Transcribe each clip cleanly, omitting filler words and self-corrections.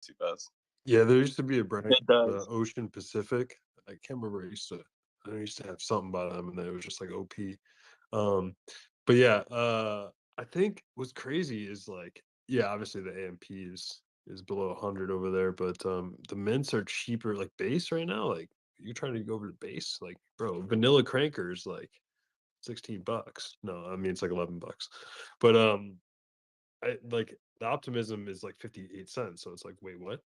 too fast. Yeah, there used to be a brand, It does. Ocean Pacific. I can't remember. I used to have something by them, and then it was just like OP. Um, but yeah, I think what's crazy is like, yeah, obviously the AMP is below 100 over there, but the mints are cheaper. Like base right now, like you're trying to go over to base, like bro, vanilla cranker is like $16. No, I mean it's like $11, but I like the optimism is like 58 cents. So it's like, wait, what?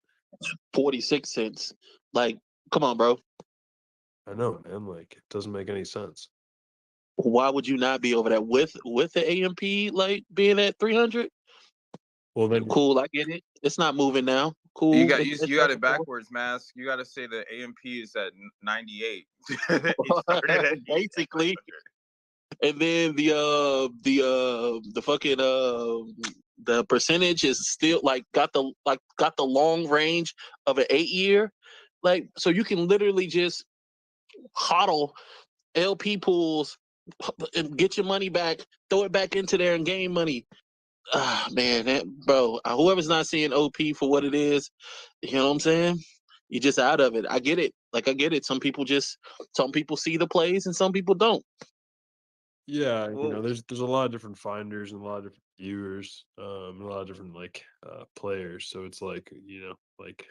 46 cents. Like, come on, bro. I know, man. Like, it doesn't make any sense. Why would you not be over that with the AMP like being at 300? Well, then, Cool, I get it. It's not moving now. You Cool. got It's you got it backwards, Mask. You got to say the AMP is at 98. It started at basically. And then the fucking the percentage is still like got the long range of an 8-year. Like, so you can literally just hodl LP pools and get your money back, throw it back into there and gain money. Ah, man, bro, whoever's not seeing OP for what it is, you know what I'm saying? You're just out of it. I get it. Like, I get it. Some people see the plays and some people don't. yeah, Well, there's a lot of different finders and a lot of different viewers, and a lot of different like players. So it's like, like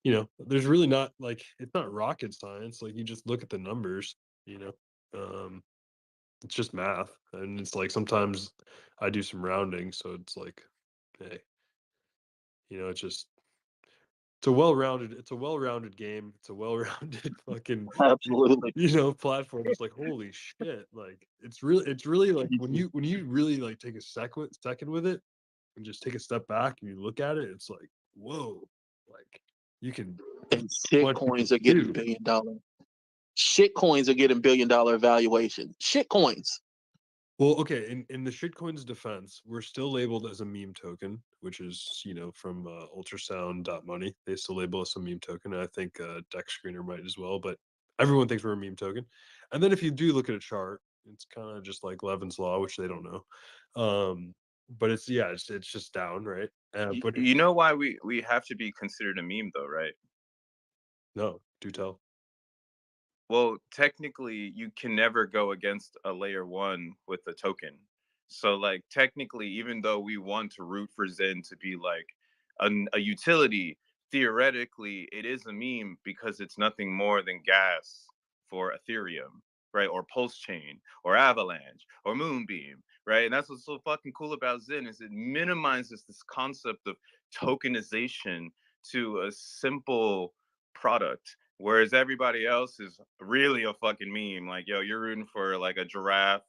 you, there's really not like it's not rocket science. Like you just look at the numbers, you know. It's just math, and it's like sometimes I do some rounding, so it's like, hey, it's just it's a well-rounded game. It's a well-rounded fucking Absolutely. platform. It's like, holy shit, like it's really like when you really like take a second with it and just take a step back and you look at it, it's like, whoa, like you can And shit what you can coins are getting do. $1 billion. Shit coins are getting $1 billion valuation. Shit coins. Well, okay, in the shitcoin's defense, we're still labeled as a meme token, which is, from ultrasound.money. They still label us a meme token. And I think Dex Screener might as well, but everyone thinks we're a meme token. And then if you do look at a chart, it's kind of just like Levin's law, which they don't know. But it's just down, right? But you know why we have to be considered a meme, though, right? no, do tell. Well, technically, you can never go against a layer one with a token. So, like, technically, even though we want to root for Zen to be like a utility, theoretically, it is a meme because it's nothing more than gas for Ethereum, right? Or Pulse Chain, or Avalanche, or Moonbeam, right? And that's what's so fucking cool about Zen is it minimizes this concept of tokenization to a simple product. Whereas everybody else is really a fucking meme. Like, yo, you're rooting for like a giraffe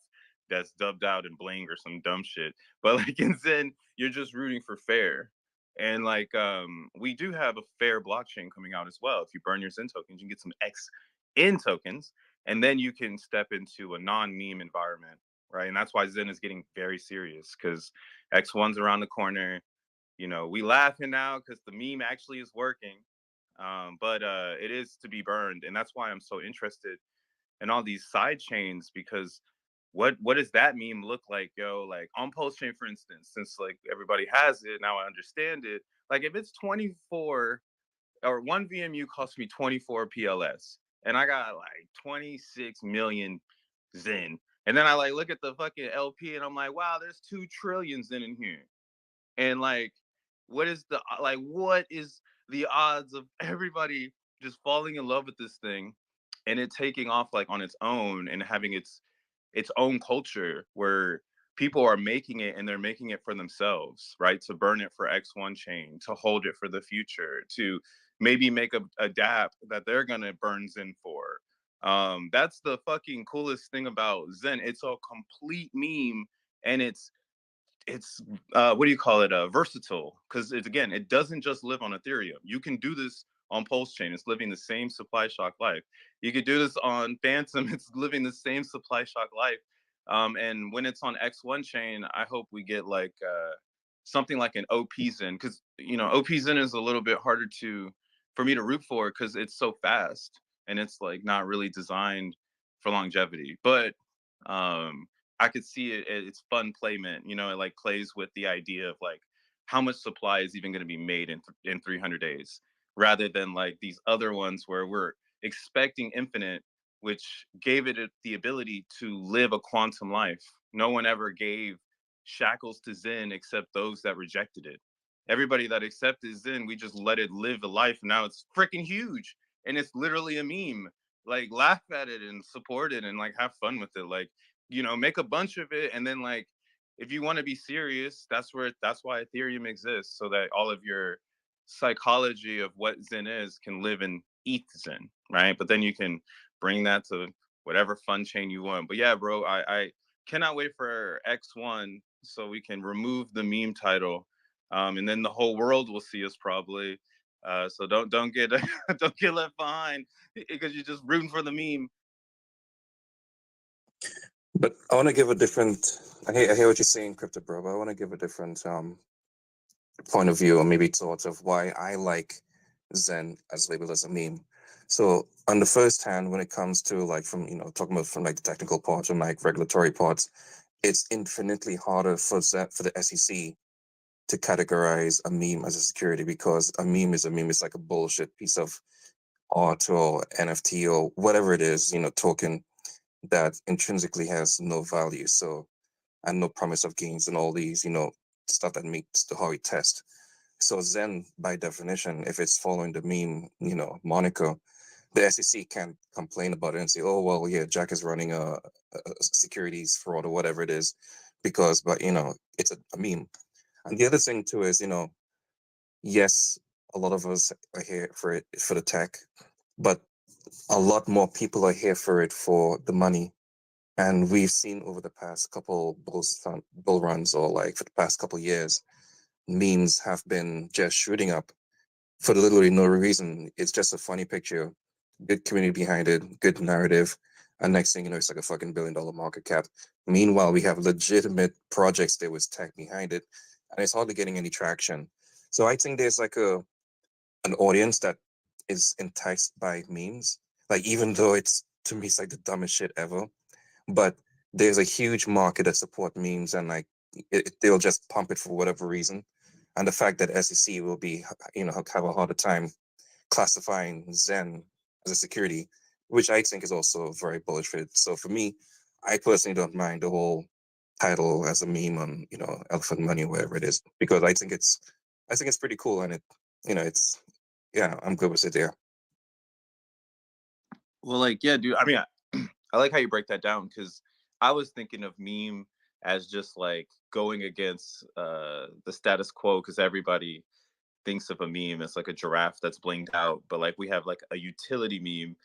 that's dubbed out in bling or some dumb shit. But like in Zen, you're just rooting for fair. And like we do have a fair blockchain coming out as well. If you burn your Zen tokens, you can get some XN tokens, and then you can step into a non-meme environment, right? And that's why Zen is getting very serious because X1's around the corner. We laughing now because the meme actually is working. But it is to be burned, and that's why I'm so interested in all these side chains because what does that meme look like, yo? Like on Pulse Chain, for instance, since like everybody has it now, I understand it. Like if it's 24 or one VMU costs me 24 PLS, and I got like 26 million Zen, and then I like look at the fucking LP, and I'm like, wow, there's 2 trillion Zen in here, and like what is the odds of everybody just falling in love with this thing and it taking off like on its own and having its own culture where people are making it and they're making it for themselves, right? To burn it for X1 chain, to hold it for the future, to maybe make a dApp that they're gonna burn Zen for. That's the fucking coolest thing about Zen. It's a complete meme, and it's what do you call it, versatile, because it doesn't just live on Ethereum. You can do this on Pulse Chain. It's living the same supply shock life. You could do this on Phantom. It's living the same supply shock life. And when it's on X1 chain, I hope we get like something like an OP Zen, because OP Zen is a little bit harder for me to root for because it's so fast and it's like not really designed for longevity. But I could see it's fun playment. It like plays with the idea of like how much supply is even going to be made in 300 days, rather than like these other ones where we're expecting infinite, which gave it the ability to live a quantum life. No one ever gave shackles to Zen except those that rejected it. Everybody that accepted Zen, we just let it live a life. Now it's freaking huge, and it's literally a meme. Like, laugh at it and support it and like have fun with it. Like, make a bunch of it, and then like, if you want to be serious, that's why Ethereum exists, so that all of your psychology of what Zen is can live in ETH Zen, right? But then you can bring that to whatever fun chain you want. But yeah, bro, I cannot wait for X1 so we can remove the meme title, and then the whole world will see us probably. So don't get don't get left behind because you're just rooting for the meme. But I want to give a different. I hear what you're saying, Crypto Bro. But I want to give a different point of view, or maybe thoughts of why I like Zen as labeled as a meme. So on the first hand, when it comes to like from talking about from like the technical parts and like regulatory parts, it's infinitely harder for the SEC to categorize a meme as a security, because a meme is a meme. It's like a bullshit piece of art or NFT or whatever it is, token that intrinsically has no value. So, and no promise of gains and all these, stuff that makes the Hori test. So Zen, by definition, if it's following the meme, moniker, the SEC can't complain about it and say, oh, well, yeah, Jack is running a securities fraud or whatever it is, but it's a meme. And the other thing too is, yes, a lot of us are here for it, for the tech, but a lot more people are here for it for the money. And we've seen over the past couple bull runs, or like for the past couple years, memes have been just shooting up for literally no reason. It's just a funny picture, good community behind it, good narrative. And next thing you know, it's like a fucking $1 billion market cap. Meanwhile, we have legitimate projects there with tech behind it, and it's hardly getting any traction. So I think there's like an audience that is enticed by memes. Like, even though it's, to me, it's like the dumbest shit ever, but there's a huge market that support memes, and like they'll just pump it for whatever reason. And the fact that SEC will be, have a harder time classifying Zen as a security, which I think is also very bullish for it. So for me, I personally don't mind the whole title as a meme on, Elephant Money, wherever it is, because I think it's pretty cool, and it's, yeah, I'm good with it there. Well, like, yeah, dude. I mean, I like how you break that down, because I was thinking of meme as just like going against the status quo, because everybody thinks of a meme as like a giraffe that's blinged out, but like we have like a utility meme,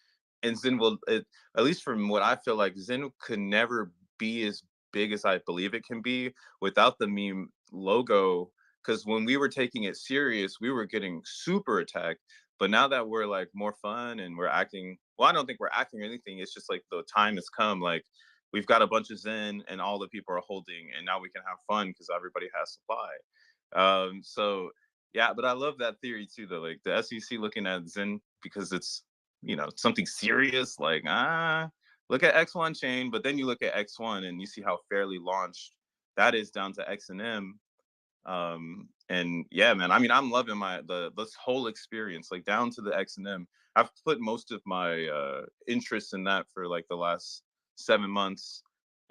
and Zen at least from what I feel like, Zen could never be as big as I believe it can be without the meme logo. Because when we were taking it serious, we were getting super attacked. But now that we're like more fun and we're acting, well, I don't think we're acting or anything. It's just like the time has come. Like, we've got a bunch of Zen and all the people are holding, and now we can have fun because everybody has supply. So yeah, but I love that theory too, though. Like, the SEC looking at Zen because it's, something serious. Like, look at X1 chain, but then you look at X1 and you see how fairly launched that is down to X and M. And yeah, man, I mean, I'm loving this whole experience, like down to the X and M. I've put most of my interest in that for like the last 7 months,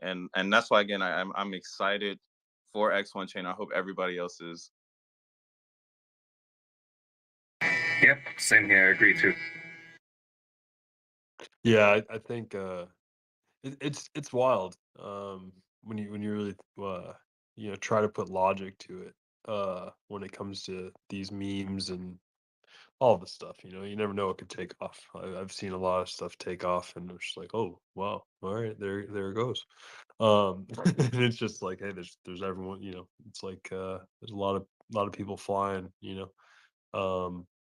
and that's why again I'm excited for X1 chain. I hope everybody else is. Yep, same here. I agree too. Yeah, I think it's wild when you really try to put logic to it when it comes to these memes and all the stuff. You never know what could take off. I've seen a lot of stuff take off, and it's just like, oh wow, all right, there it goes. And it's just like, hey, there's everyone. It's like there's a lot of people flying.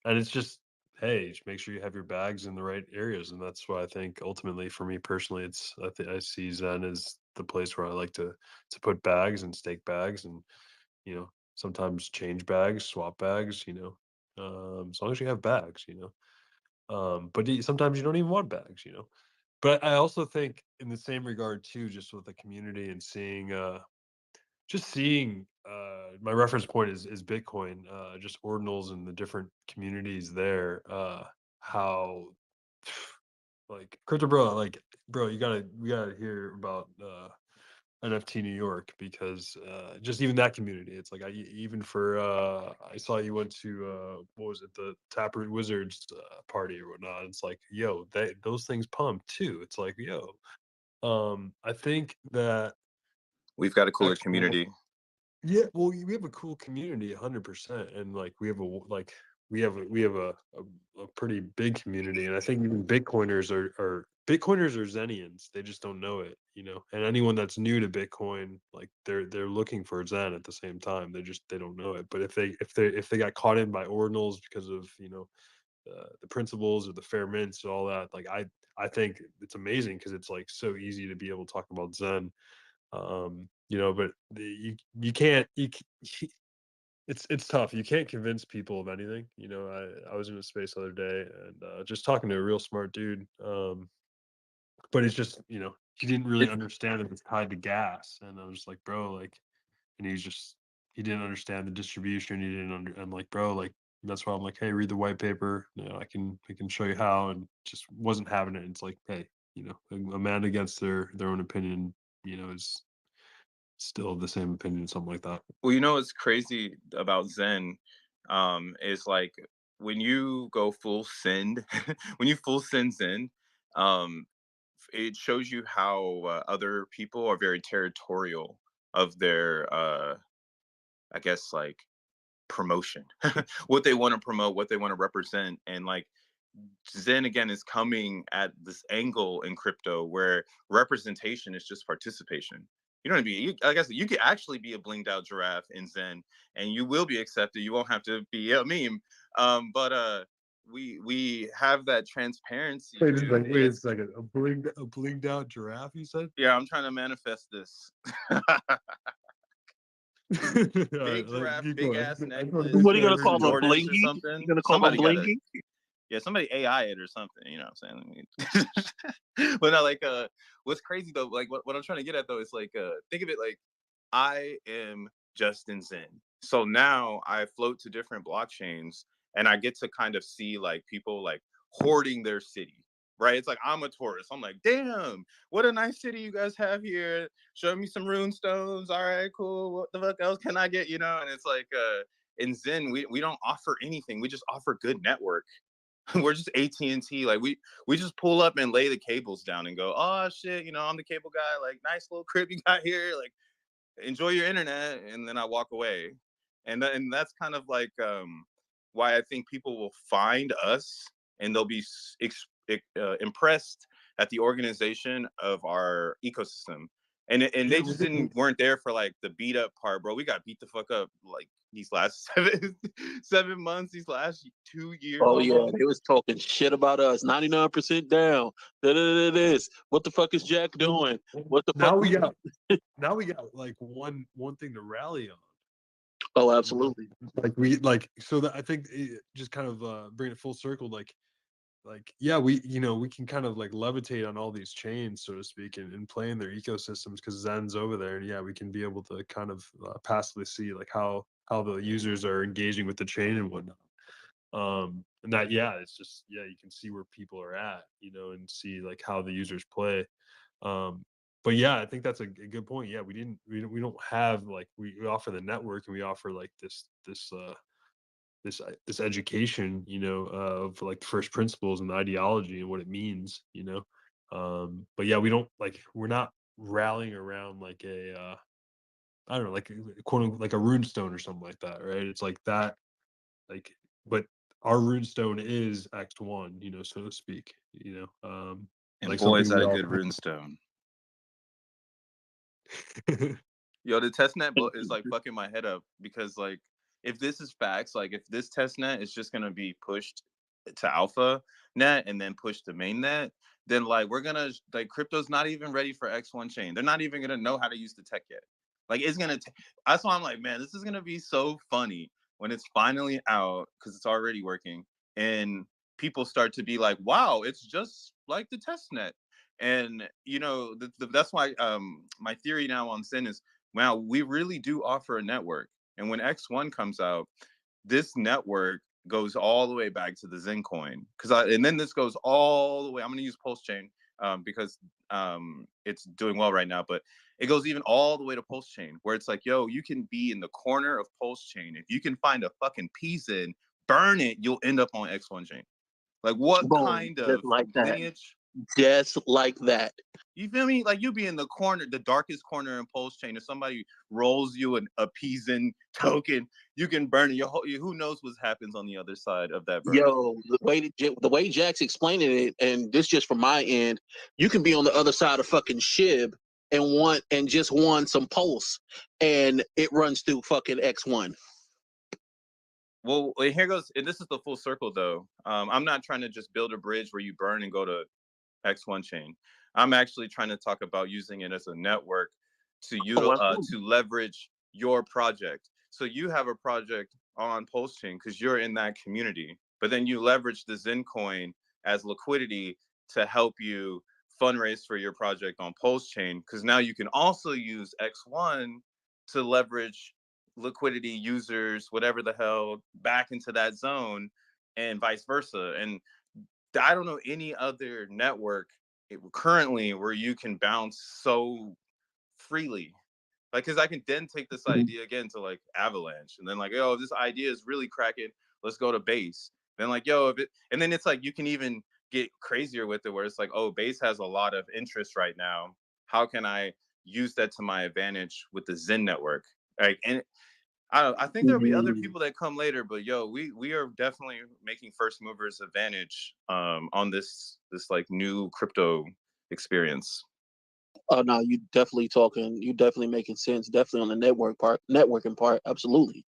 And it's just, hey, just make sure you have your bags in the right areas, and that's why I think ultimately for me personally, I see Zen as the place where I like to put bags and stake bags, and sometimes change bags, swap bags, as long as you have bags, but sometimes you don't even want bags, but I also think in the same regard too, just with the community and seeing just seeing my reference point is Bitcoin, just ordinals and the different communities there, how like crypto bro, like bro, we gotta hear about NFT New York, because just even that community, it's like even for I saw you went to what was it, the Taproot Wizards party or whatnot. It's like, yo, those things pump too. It's like, yo, I think that We've got a cooler X1, community. yeah, well, we have a cool community, 100%, and like we have a pretty big community, and I think even Bitcoiners are Zenians. They just don't know it, you know. And anyone that's new to Bitcoin, like they're looking for Zen at the same time. They don't know it. But if they got caught in by ordinals because of, you know, the principles or the fair mints and all that, like I think it's amazing, because it's like so easy to be able to talk about Zen, you know. But you can't it's tough. You can't convince people of anything, you know. I was in a space the other day, and just talking to a real smart dude, but it's just, you know, he didn't really It, understand that it's tied to gas, and I was like, bro, like, and he didn't understand the distribution. He didn't I'm like, bro, like, that's why I'm like, hey, read the white paper, you know, I can show you how. And just wasn't having it. It's like, hey, you know, a man against their own opinion, you know, is still the same opinion, something like that. well, you know what's crazy about Zen, is like when you go full send, when you full send Zen, um, it shows you how other people are very territorial of their, I guess, like promotion, what they want to promote, what they want to represent, and like Zen again is coming at this angle in crypto where representation is just participation. You don't want to be, I guess you could actually be a blinged out giraffe in Zen and you will be accepted. You won't have to be a meme. But we have that transparency, dude. Wait a second. A blinged out giraffe, you said? Yeah, I'm trying to manifest this. All right, Big giraffe, keep big going. ass I just wanna necklace, make What are you sure I gonna heard some call you him, right. Jordans or Blingy? something. You gonna call him Somebody got to, Blingy? yeah, somebody AI it or something, you know what I'm saying? But not like what's crazy though, like what I'm trying to get at though is like think of it like I am Justin Zen. So now I float to different blockchains and I get to kind of see like people like hoarding their city. Right? It's like I'm a tourist. I'm like, damn, what a nice city you guys have here. Show me some rune stones. All right, cool. What the fuck else can I get? You know, and it's like in Zen, we don't offer anything. We just offer good network. We're just AT&T. Like we just pull up and lay the cables down and go, oh shit, you know, I'm the cable guy. Like nice little crib you got here. Like enjoy your internet, and then I walk away. And that's kind of like why I think people will find us and they'll be impressed at the organization of our ecosystem. And Yeah, they just didn't weren't there for like the beat up part, bro. We got beat the fuck up like these last 7 months, these last 2 years Oh yeah, almost. they was talking shit about us. 99% down. This. What the fuck is Jack doing? What the fuck? now we got like one thing to rally on. Oh, absolutely. Like we like so that I think just kind of bring it full circle, like yeah, we, you know, we can kind of like levitate on all these chains, so to speak, and play in their ecosystems because Zen's over there, and yeah, we can be able to kind of passively see like how the users are engaging with the chain and whatnot. And that, yeah, it's just, yeah, you can see where people are at, you know, and see like how the users play. But yeah, I think that's a good point. Yeah, we don't have like we offer the network, and we offer like this education, you know, of like first principles and the ideology and what it means, you know. But yeah, we're not rallying around like a I don't know, like quote unquote, like a runestone or something like that, right? It's like that, like, but our runestone is X1, you know, so to speak, you know. And Like boy, is something that we a all good runestone. Yo, the testnet is like fucking my head up because like if this is facts, like if this testnet is just gonna be pushed to alpha net and then pushed to mainnet, then like we're gonna like crypto's not even ready for X1 chain. They're not even gonna know how to use the tech yet. Like it's gonna. That's why I'm like, man, this is gonna be so funny when it's finally out because it's already working and people start to be like, wow, it's just like the testnet. And you know that's why my theory now on Sin is Now we really do offer a network. And when X1 comes out, this network goes all the way back to the Zen coin. And then this goes all the way. I'm going to use Pulse Chain because it's doing well right now, but it goes even all the way to Pulse Chain, where it's like, yo, you can be in the corner of Pulse Chain. If you can find a fucking piece in, burn it, you'll end up on X1 chain. Like, what Boom, kind of just like that. lineage? Just like that. You feel me? Like, you be in the corner, the darkest corner in Pulse Chain. If somebody rolls you a Pizen token, you can burn it. Who knows what happens on the other side of that burn? Yo, the way Jack's explaining it, and this just from my end, you can be on the other side of fucking SHIB and just want some pulse, and it runs through fucking X1. Well, here goes, and this is the full circle though. I'm not trying to just build a bridge where you burn and go to X1 chain. I'm actually trying to talk about using it as a network to leverage your project. So you have a project on Pulse Chain because you're in that community, but then you leverage the Zen coin as liquidity to help you fundraise for your project on Pulse Chain, because now you can also use X1 to leverage liquidity users, whatever the hell, back into that zone, and vice versa. And I don't know any other network currently where you can bounce so freely. Like, because I can then take this idea again to like Avalanche, and then like, yo, this idea is really cracking, let's go to Base. Then like, yo, and then it's like you can even get crazier with it, where it's like, oh, Base has a lot of interest right now. How can I use that to my advantage with the Zen network? Like, and I think there'll be other people that come later, but yo, we are definitely making first movers advantage on this like new crypto experience. Oh no, you definitely making sense. Definitely on the networking part, absolutely.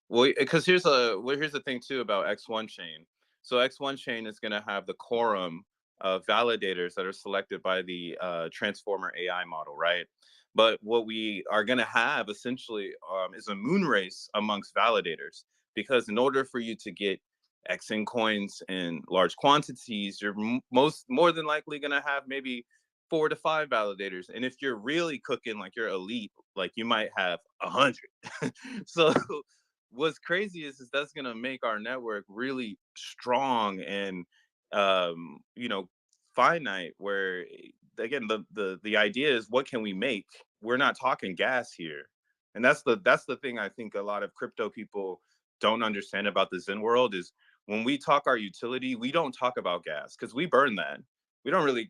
Well, because here's the thing too about X1 chain. So X1 chain is going to have the quorum of validators that are selected by the transformer AI model, right? But what we are going to have essentially is a moon race amongst validators, because in order for you to get XN coins in large quantities, you're more than likely going to have maybe 4 to 5 validators. And if you're really cooking, like you're elite, like you might have 100. So what's crazy is that's going to make our network really strong and finite, where again the idea is, what can we make? We're not talking gas here. And that's the thing I think a lot of crypto people don't understand about the Zen world, is when we talk our utility, we don't talk about gas, because we burn that. We don't really,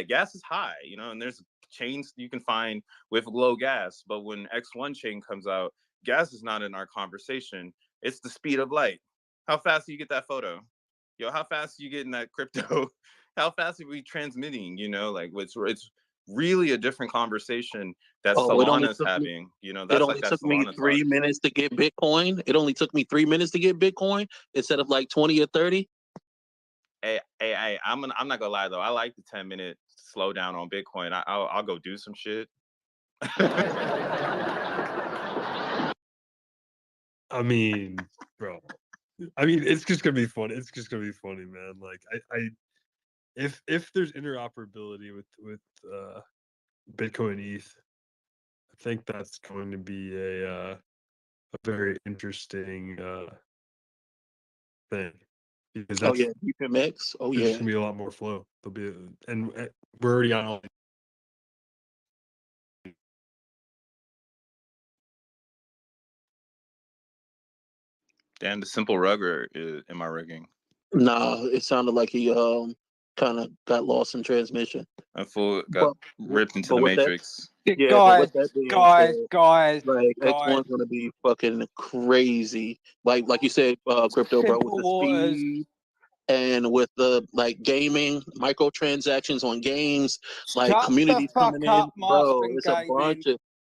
gas is high, and there's chains you can find with low gas. But when X1 chain comes out, gas is not in our conversation. It's the speed of light. How fast do you get that photo? Yo, how fast are you getting that crypto? How fast are we transmitting? Like it's really a different conversation that Solana's having. It only took me 3 minutes to get Bitcoin. It only took me 3 minutes to get Bitcoin instead of like 20 or 30. Hey, I'm not gonna lie though. I like the 10-minute slowdown on Bitcoin. I'll go do some shit. I mean, bro. I mean, it's just gonna be fun. It's just gonna be funny, man. Like, if there's interoperability with Bitcoin ETH, I think that's going to be a very interesting thing. Because that's, DPMX. Oh yeah, there's gonna be a lot more flow. There'll be, and we're already on all. Damn, the simple rugger in my rigging. Nah, it sounded like he kind of got lost in transmission. I got ripped into the matrix. Guys, like X1's gonna be fucking crazy. Like you said, crypto bro, with the speed and with the like gaming, microtransactions on games, like communities coming in, bro.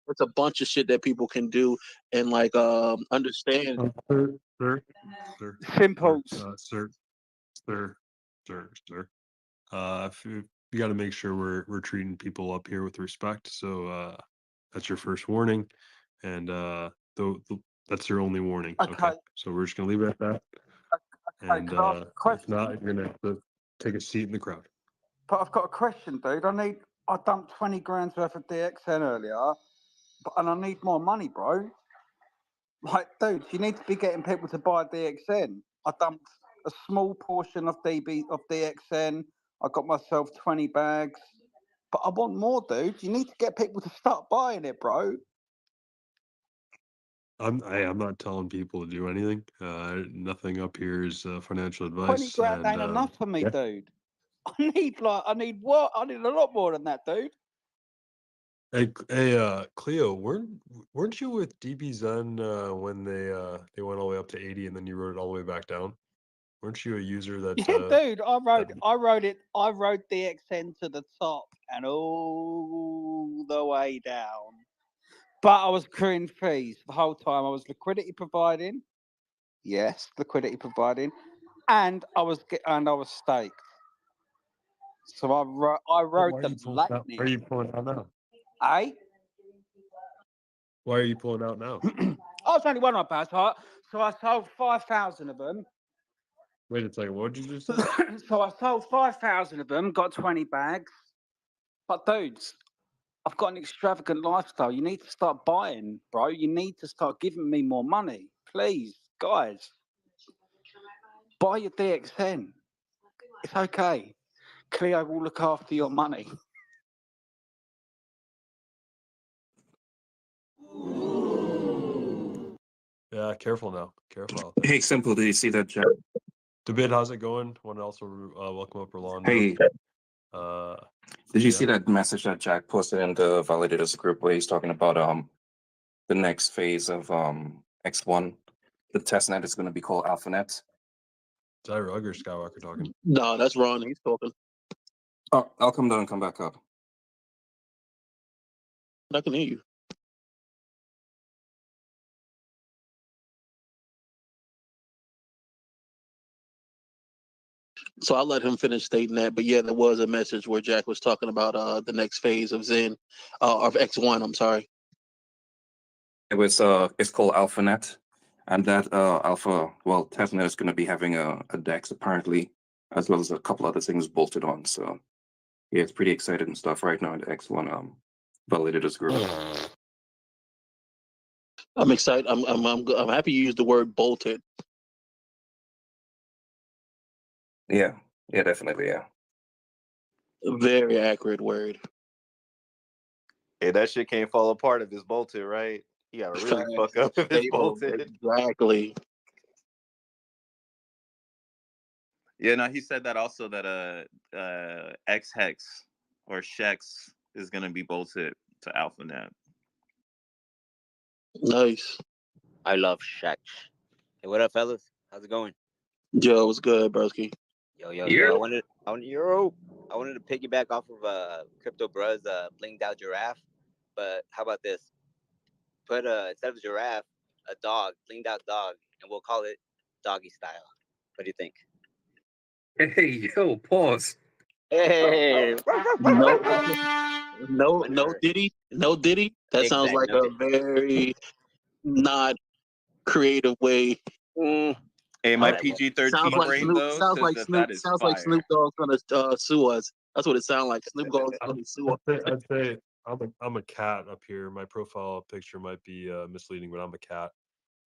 It's a bunch of shit that people can do and like understand. Simple. Sir. You got to make sure we're treating people up here with respect. So that's your first warning, and that's your only warning. Okay. So we're just gonna leave it at that. And if not, you're gonna have to take a seat in the crowd. But I've got a question, dude. I dumped 20 grand's worth of DXN earlier. and I need more money, bro. Like, dude, you need to be getting people to buy DXN. I dumped a small portion of DXN. I got myself 20 bags, but I want more, dude. You need to get people to start buying it, bro. I'm not telling people to do anything. Nothing up here is financial 20 advice. grand ain't enough for me, dude. I need a lot more than that, dude. Hey, Cleo, weren't you with DB Zen when they went all the way up to 80 and then you wrote it all the way back down? Weren't you a user that? Yeah, dude, I rode DXN to the top and all the way down. But I was accruing fees the whole time. I was liquidity providing. Yes, liquidity providing, and I was staked. So I rode the lightning. Why are you pulling out now? Eh? Why are you pulling out now? I was only one of my bags, so I sold 5,000 of them. Wait a second, what did you just say? So I sold 5,000 of them, got 20 bags. But dudes, I've got an extravagant lifestyle. You need to start buying, bro. You need to start giving me more money. Please, guys. Buy your DXN. It's okay. Cleo will look after your money. Yeah, careful now. Careful out there. Hey, Simple, did you see that, Jack? Debate, how's it going? Want to also welcome up Rolando. Hey, did you see yeah. that message that Jack posted in the Validators group where he's talking about the next phase of X1? The testnet is going to be called AlphaNet. Is that Rug or Skywalker talking? No, that's Ron. He's talking. Oh, I'll come down and come back up. I can hear you. So I'll let him finish stating that. But yeah, there was a message where Jack was talking about the next phase of Zen, of X1. I'm sorry. It was it's called AlphaNet, and that testnet is going to be having a DEX apparently, as well as a couple other things bolted on. So yeah, it's pretty exciting stuff right now in the X1 Validators group. I'm excited. I'm happy you used the word bolted. Yeah, definitely, yeah. Very accurate word. Hey, that shit can't fall apart if it's bolted, right? You gotta really fuck up if it's bolted. Exactly. Yeah, no, he said that also that X Hex or Shex is gonna be bolted to AlphaNet. Nice. I love Shaq. Hey, what up, fellas? How's it going? Yo, what's good, broski? Yo. I wanted to piggyback off of Crypto Bros blinged out giraffe, but how about this? Put instead of giraffe, a dog, blinged out dog, and we'll call it doggy style. What do you think? Hey, yo, pause. Hey, No Diddy. That sounds like a very not creative way. Hey, my Alright, PG-13 Sounds like brain Snoop. though Sounds says like that Snoop. that is Sounds fire. like Snoop Dogg's gonna sue us. That's what it sounds like. Snoop Dogg's gonna sue us. I'd say I'm a cat up here. My profile picture might be misleading, but I'm a cat.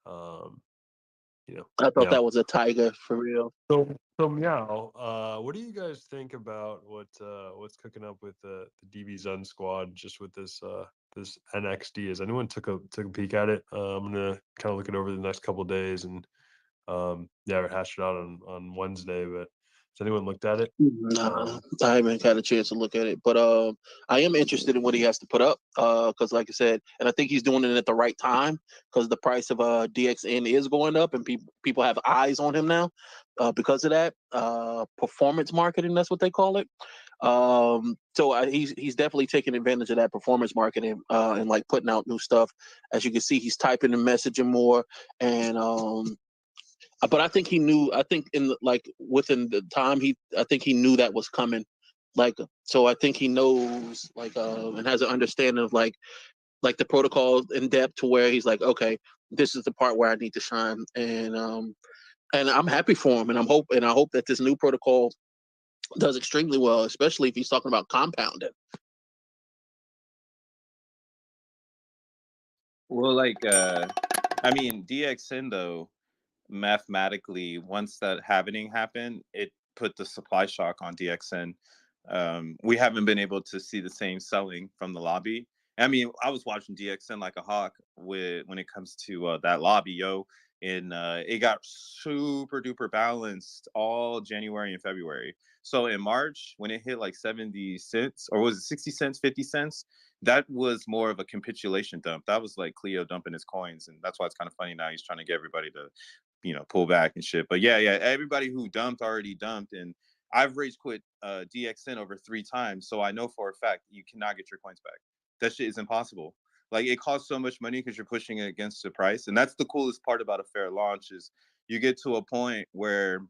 I thought that was a tiger for real. So Meow, what do you guys think about what's cooking up with the DB Zen squad just with this NXD? Has anyone took a peek at it? I'm gonna kind of look it over the next couple of days and hash it out on Wednesday. But has anyone looked at it? Nah, I haven't had a chance to look at it, but I am interested in what he has to put up. Because like I said, and I think he's doing it at the right time because the price of DXN is going up, and people have eyes on him now because of that. Performance marketing, that's what they call it. So he's definitely taking advantage of that performance marketing and like putting out new stuff. As you can see, he's typing and messaging more, and but I think he knew. I think within the time I think he knew that was coming. So I think he knows and has an understanding of like the protocol in depth to where he's like, okay, this is the part where I need to shine, and I'm happy for him, and I hope that this new protocol does extremely well, especially if he's talking about compounding. Well, like, I mean, DXN though, mathematically, once that halvening happened, it put the supply shock on DXN. We haven't been able to see the same selling from the lobby. I mean, I was watching DXN like a hawk with when it comes to that lobby, yo, and it got super duper balanced all January and February. So in March, when it hit like 70 cents, or was it 60 cents, 50 cents? That was more of a capitulation dump. That was like Cleo dumping his coins, and that's why it's kind of funny now. He's trying to get everybody to, pull back and shit. But yeah, everybody who dumped already dumped, and I've rage quit DXN over 3 times, so I know for a fact you cannot get your coins back. That shit is impossible. Like, it costs so much money because you're pushing it against the price, and that's the coolest part about a fair launch is you get to a point where,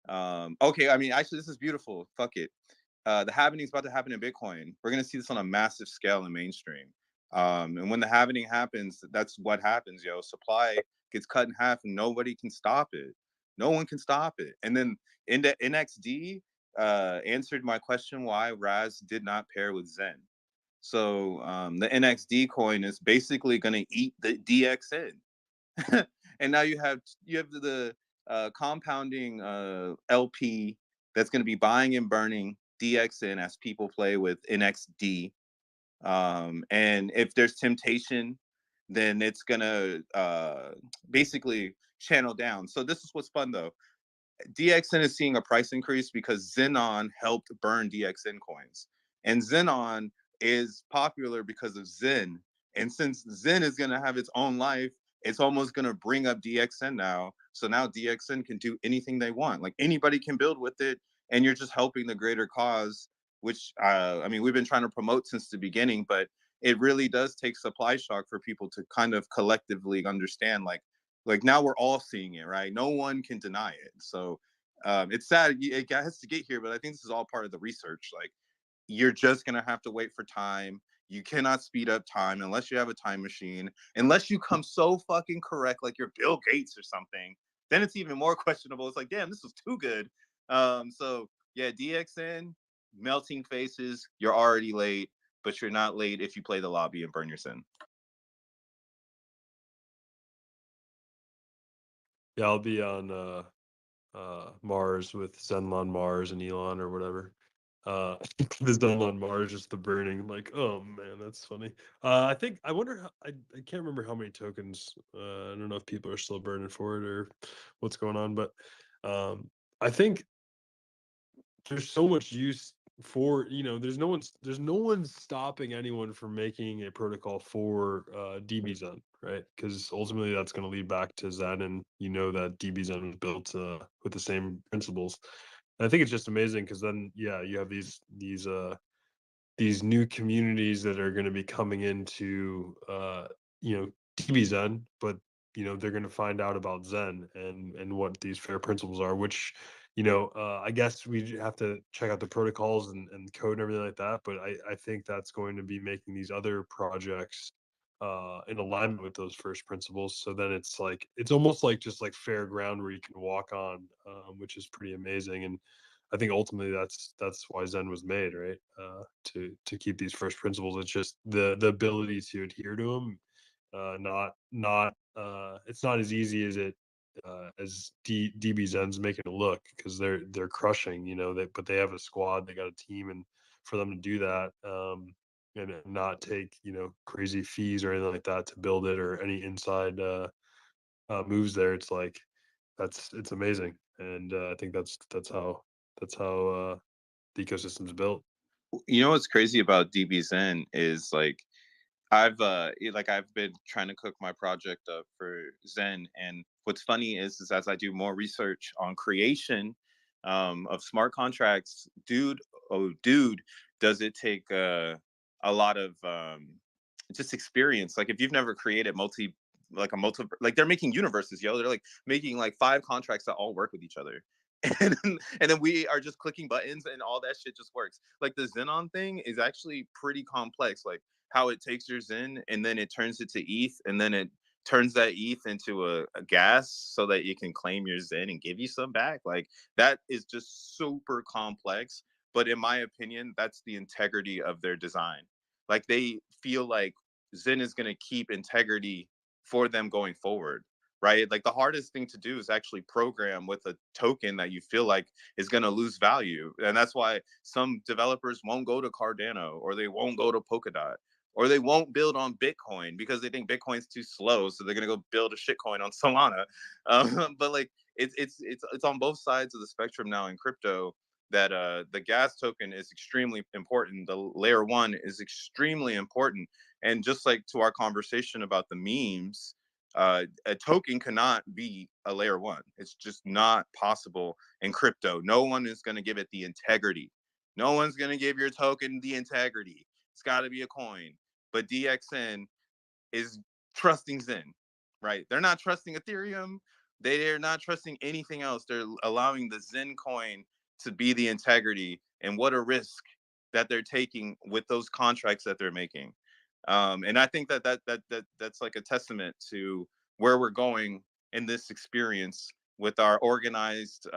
okay, I mean, actually, this is beautiful. Fuck it. The halvening is about to happen in Bitcoin. We're going to see this on a massive scale in mainstream. And when the halvening happens, that's what happens, yo. Supply gets cut in half and nobody can stop it. No one can stop it. And then NXD answered my question why Raz did not pair with Zen. So the NXD coin is basically going to eat the DXN. And now you have the compounding LP that's going to be buying and burning DXN as people play with NXD. And if there's temptation, then it's going to basically channel down. So this is what's fun though. DXN is seeing a price increase because Xenon helped burn DXN coins. And Xenon is popular because of Zen. And since Zen is going to have its own life, it's almost going to bring up DXN now. So now DXN can do anything they want. Like, anybody can build with it. And you're just helping the greater cause, which, I mean, we've been trying to promote since the beginning, but it really does take supply shock for people to kind of collectively understand, like now we're all seeing it, right? No one can deny it. So it's sad it has to get here, but I think this is all part of the research. Like, you're just gonna have to wait for time. You cannot speed up time unless you have a time machine, unless you come so fucking correct, like you're Bill Gates or something. Then it's even more questionable. It's like, damn, this was too good. So yeah, DXN, melting faces. You're already late, but you're not late if you play the lobby and burn your sin. Yeah, I'll be on Mars with Zenlon Mars and Elon or whatever. The Zenlon Mars, just the burning. Like, oh man, that's funny. I wonder how, I can't remember how many tokens. I don't know if people are still burning for it or what's going on, but I think there's so much use for, there's no one stopping anyone from making a protocol for DB Zen, right? Because ultimately that's going to lead back to Zen, and that DB Zen was built with the same principles. And I think it's just amazing because then you have these new communities that are going to be coming into DB Zen, but they're going to find out about Zen and what these fair principles are, which I guess we have to check out the protocols and code and everything like that. But I think that's going to be making these other projects in alignment with those first principles. So then it's almost like just like fair ground where you can walk on, which is pretty amazing. And I think ultimately that's why Zen was made, right? To keep these first principles. It's just the ability to adhere to them. Not it's not as easy as it as DB Zen's making it look, because they're crushing, but they have a squad, they got a team, and for them to do that, and not take crazy fees or anything like that to build it, or any inside moves there, it's like it's amazing. And I think that's how the ecosystem's built. You know what's crazy about DB Zen is I've been trying to cook my project up for Zen, and what's funny is as I do more research on creation of smart contracts, dude, does it take a lot of just experience. Like, if you've never created like they're making universes, yo. They're like making like 5 contracts that all work with each other. And then we are just clicking buttons and all that shit just works. Like, the Xenon thing is actually pretty complex. Like, how it takes your Zen and then it turns it to ETH, and then it turns that ETH into a gas so that you can claim your Zen and give you some back. Like, that is just super complex. But in my opinion, that's the integrity of their design. Like, they feel like Zen is going to keep integrity for them going forward, right? Like the hardest thing to do is actually program with a token that you feel like is going to lose value. And that's why some developers won't go to Cardano, or they won't go to Polkadot, or they won't build on Bitcoin because they think Bitcoin's too slow. So they're going to go build a shitcoin on Solana. But like it's on both sides of the spectrum now in crypto, that the gas token is extremely important. The layer one is extremely important. And just like to our conversation about the memes, a token cannot be a layer one. It's just not possible in crypto. No one is going to give it the integrity. No one's going to give your token the integrity. It's got to be a coin. But DXN is trusting Zen, right? They're not trusting Ethereum. They're not trusting anything else. They're allowing the Zen coin to be the integrity. And what a risk that they're taking with those contracts that they're making. And I think that's like a testament to where we're going in this experience with our organized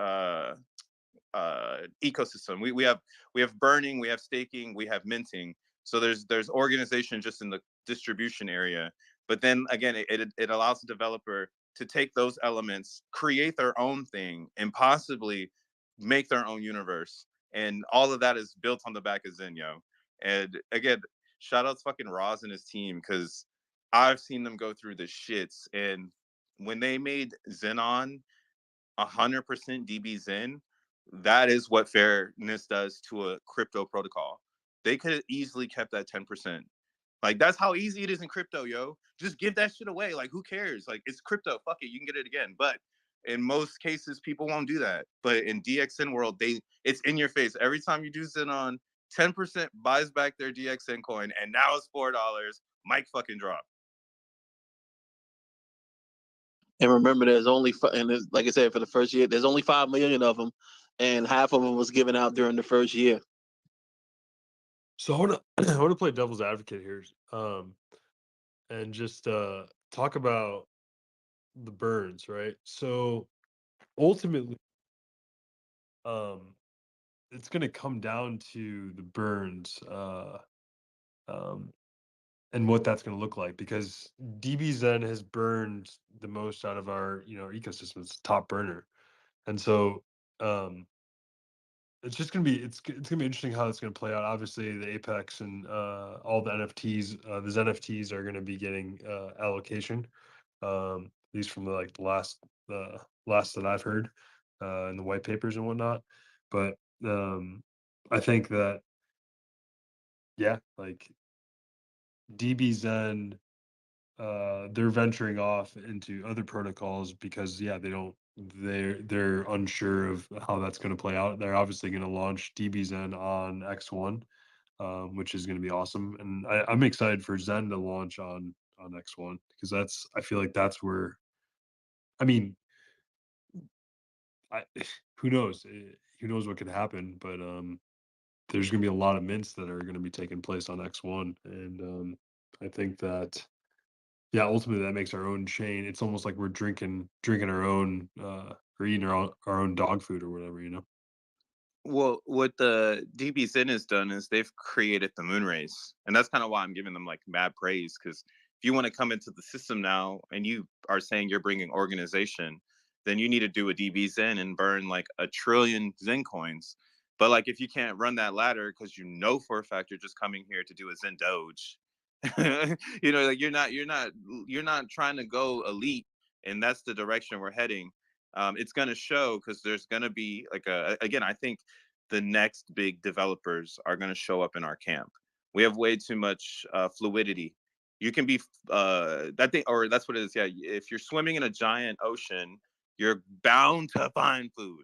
ecosystem. We have burning, we have staking, we have minting. So there's organization just in the distribution area. But then again, it allows the developer to take those elements, create their own thing, and possibly make their own universe. And all of that is built on the back of Zenyo. And again, shout out to fucking Roz and his team, because I've seen them go through the shits. And when they made Zenon 100% DB Zen, that is what fairness does to a crypto protocol. They could have easily kept that 10%. Like, that's how easy it is in crypto, yo. Just give that shit away. Like, who cares? Like, it's crypto. Fuck it. You can get it again. But in most cases, people won't do that. But in DXN world, it's in your face. Every time you do Zenon, 10% buys back their DXN coin, and now it's $4. Mic fucking drop. And remember, there's only like I said, for the first year, there's only 5 million of them, and half of them was given out during the first year. So I want to play devil's advocate here, and just talk about the burns, right? So ultimately, it's going to come down to the burns, and what that's going to look like, because DBZen has burned the most out of our ecosystem. It's top burner, and so it's just going to be it's going to be interesting how it's going to play out. Obviously, the Apex and all the NFTs, the Zen NFTs are going to be getting allocation, at least from the last that I've heard in the white papers and whatnot. But I think that, yeah, like DBZen, they're venturing off into other protocols because they're unsure of how that's going to play out. They're obviously going to launch DBZen on X1, which is going to be awesome, and I'm excited for Zen to launch on X1, because I feel like that's where, I mean, who knows what could happen, but there's going to be a lot of mints that are going to be taking place on X1, and I think that, yeah, ultimately that makes our own chain. It's almost like we're drinking our own, or eating our own dog food or whatever. Well, what the DB Zen has done is they've created the moon race. And that's kind of why I'm giving them like mad praise. Because if you want to come into the system now and you are saying you're bringing organization, then you need to do a DB Zen and burn like 1 trillion Zen coins. But like, if you can't run that ladder because you know for a fact you're just coming here to do a Zen Doge, like you're not trying to go elite, and that's the direction we're heading. It's going to show, because there's going to be like again, I think the next big developers are going to show up in our camp. We have way too much fluidity. You can be that thing, or that's what it is. Yeah, if you're swimming in a giant ocean, you're bound to find food.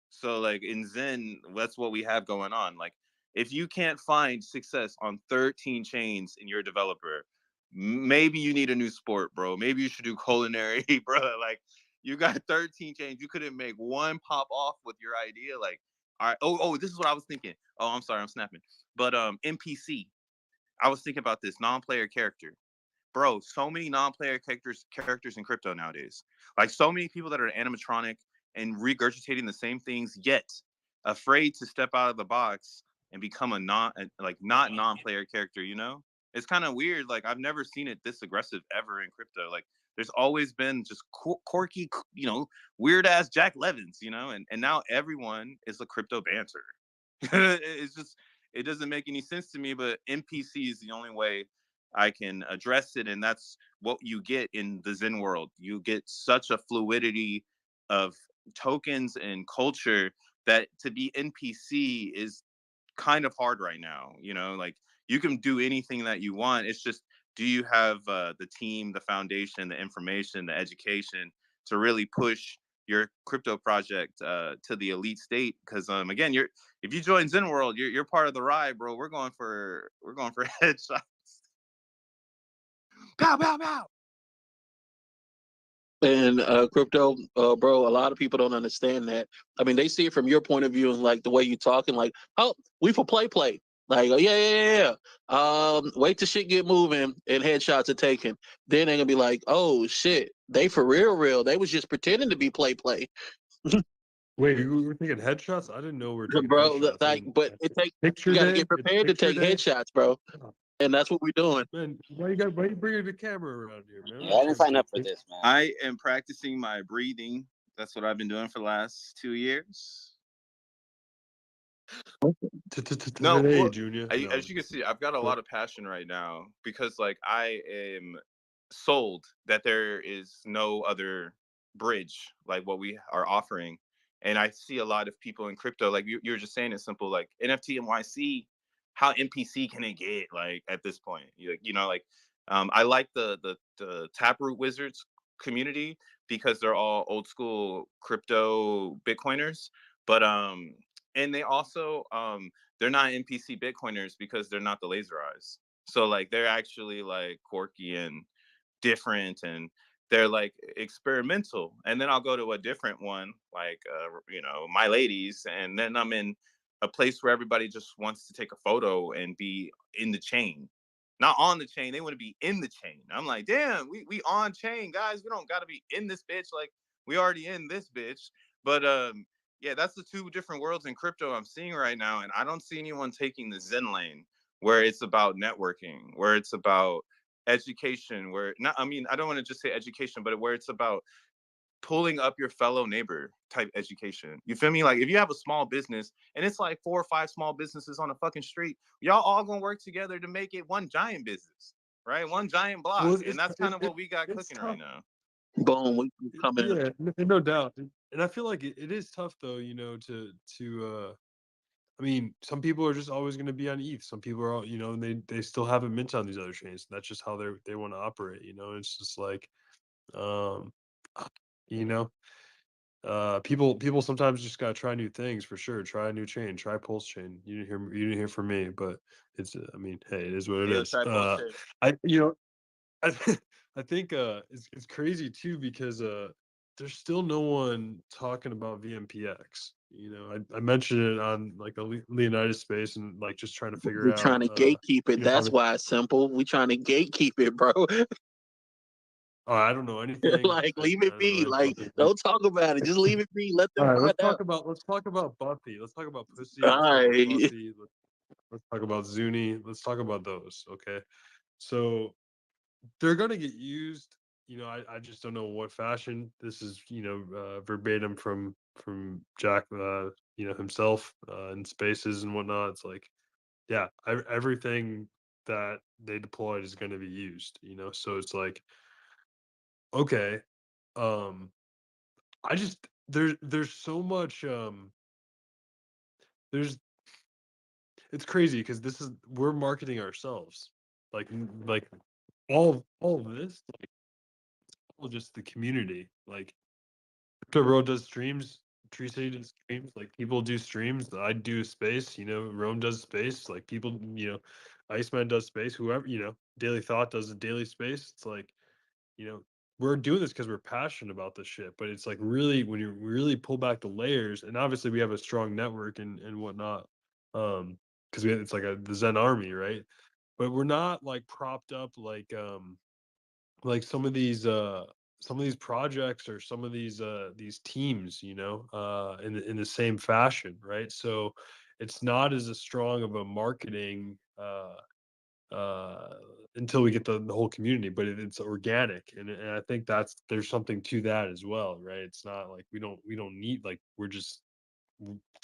So like in Zen, that's what we have going on. Like, if you can't find success on 13 chains in your developer, maybe you need a new sport, bro. Maybe you should do culinary, bro. Like, you got 13 chains. You couldn't make one pop off with your idea. Like, all right. Oh, this is what I was thinking. Oh, I'm sorry, I'm snapping. But NPC, I was thinking about this non-player character. Bro, so many non-player characters in crypto nowadays. Like, so many people that are animatronic and regurgitating the same things, yet afraid to step out of the box and become a not non-player character. It's kind of weird. Like I've never seen it this aggressive ever in crypto. Like there's always been just quirky, weird ass Jack Levins, and now everyone is a crypto banter. It's just, it doesn't make any sense to me, but NPC is the only way I can address it. And that's what you get in the Zen world. You get such a fluidity of tokens and culture that to be NPC is kind of hard right now. Like you can do anything that you want. It's just, do you have the team, the foundation, the information, the education to really push your crypto project to the elite state? Because again, if you join Zen World, you're part of the ride, bro. We're going for headshots. Pow, pow, pow. And crypto, bro, a lot of people don't understand that. I mean, they see it from your point of view and like the way you talking, like, oh, we for play. Like, oh, yeah. Wait till shit get moving and headshots are taken. Then they're gonna be like, oh shit, they for real. They was just pretending to be play. Wait, we were taking headshots? I didn't know we were taking Bro, headshots. but it takes, picture you got to day. get prepared to Picture take day. headshots, bro. And that's what we're doing. Man, why you bringing the camera around here, man? Yeah, I didn't sign up for this, man. I am practicing my breathing. That's what I've been doing for the last 2 years. No, Today, look, Junior. as you can see, I've got a lot of passion right now because, like, I am sold that there is no other bridge like what we are offering, and I see a lot of people in crypto, like you were just saying, it's simple, like NFT NYC. How NPC can it get, like, at this point? I like the Taproot Wizards community because they're all old school crypto Bitcoiners, but and they also they're not NPC Bitcoiners because they're not the laser eyes. So like they're actually like quirky and different, and they're like experimental. And then I'll go to a different one, like My Ladies, and then I'm in a place where everybody just wants to take a photo and be in the chain. Not on the chain, they want to be in the chain. I'm like, damn, we on chain, guys. We don't gotta be in this bitch. Like we already in this bitch. But yeah, that's the two different worlds in crypto I'm seeing right now. And I don't see anyone taking the Zen lane where it's about networking, where it's about education, I don't want to just say education, but where it's about pulling up your fellow neighbor type education. You feel me? Like if you have a small business and it's like 4 or 5 small businesses on a fucking street, y'all all gonna work together to make it one giant business, right? One giant block. Well, and that's kind of what we got cooking right now. Boom, we come in. Yeah, no doubt. And I feel like it is tough though, I mean, some people are just always going to be on ETH. Some people are, and they still haven't mint on these other chains. And that's just how they want to operate. It's just like, um, you know, people sometimes just got to try new things for sure. Try a new chain, try Pulse chain. You didn't hear from me, but it's, I mean, hey, it is what it is. I I think it's crazy too because there's still no one talking about VMPX. I mentioned it on like a Leonidas space and like just trying to figure We're out. trying to gatekeep it. That's why it's simple. We trying to gatekeep it, bro. Oh, I don't know anything. Like leave it be. Like don't talk about it. Just leave it be. Let them. All right, let's talk about Buffy. Let's talk about Pussy. All right. Buffy. Let's talk about Zuni. Let's talk about those. Okay, so they're gonna get used. I just don't know what fashion. This is verbatim from Jack, himself in spaces and whatnot. It's like, yeah, everything that they deployed is going to be used. So it's like, okay, I just there's so much there's it's crazy because we're marketing ourselves like all of this just the community. Like Crypto Bro does streams, Tree City does streams, like people do streams. I do space, Rome does space, like people, Iceman does space, whoever, Daily Thought does a daily space. It's like, we're doing this because we're passionate about this shit. But it's like really when you really pull back the layers, and obviously we have a strong network and whatnot. Because it's like the Zen army, right? But we're not like propped up like some of these projects or some of these teams in the same fashion, right? So it's not as a strong of a marketing until we get the whole community, but it's organic, and I think there's something to that as well, right? It's not like we don't need, like, we're just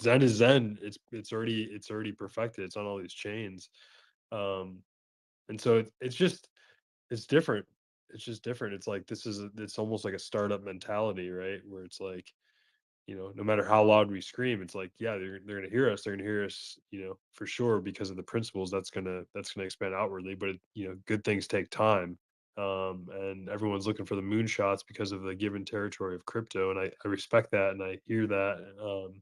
Zen is Zen. It's already perfected. It's on all these chains. um and so it's different. It's just different. It's like it's almost like a startup mentality, right? Where it's like, no matter how loud we scream, it's like, yeah, they're gonna hear us. They're gonna hear us, for sure, because of the principles. That's gonna expand outwardly. But good things take time. And everyone's looking for the moonshots because of the given territory of crypto, and I respect that, and I hear that.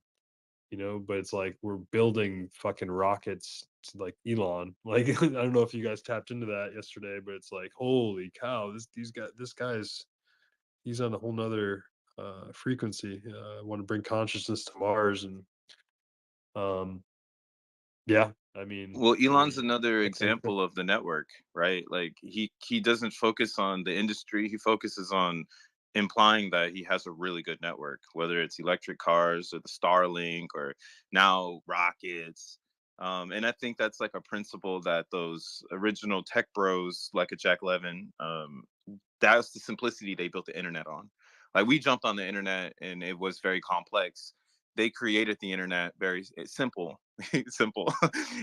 But it's like we're building fucking rockets like Elon. Like, I don't know if you guys tapped into that yesterday, but it's like, holy cow, this guy's he's on a whole nother frequency. I want to bring consciousness to Mars, and um yeah, I mean, Well, Elon's another I think that example of the network, right? Like he doesn't focus on the industry. He focuses on implying that he has a really good network, whether it's electric cars or the Starlink or now rockets. And I think that's like a principle that those original tech bros, like a Jack Levin, that's the simplicity they built the internet on. Like we jumped on the internet and it was very complex. They created the internet very simple, simple,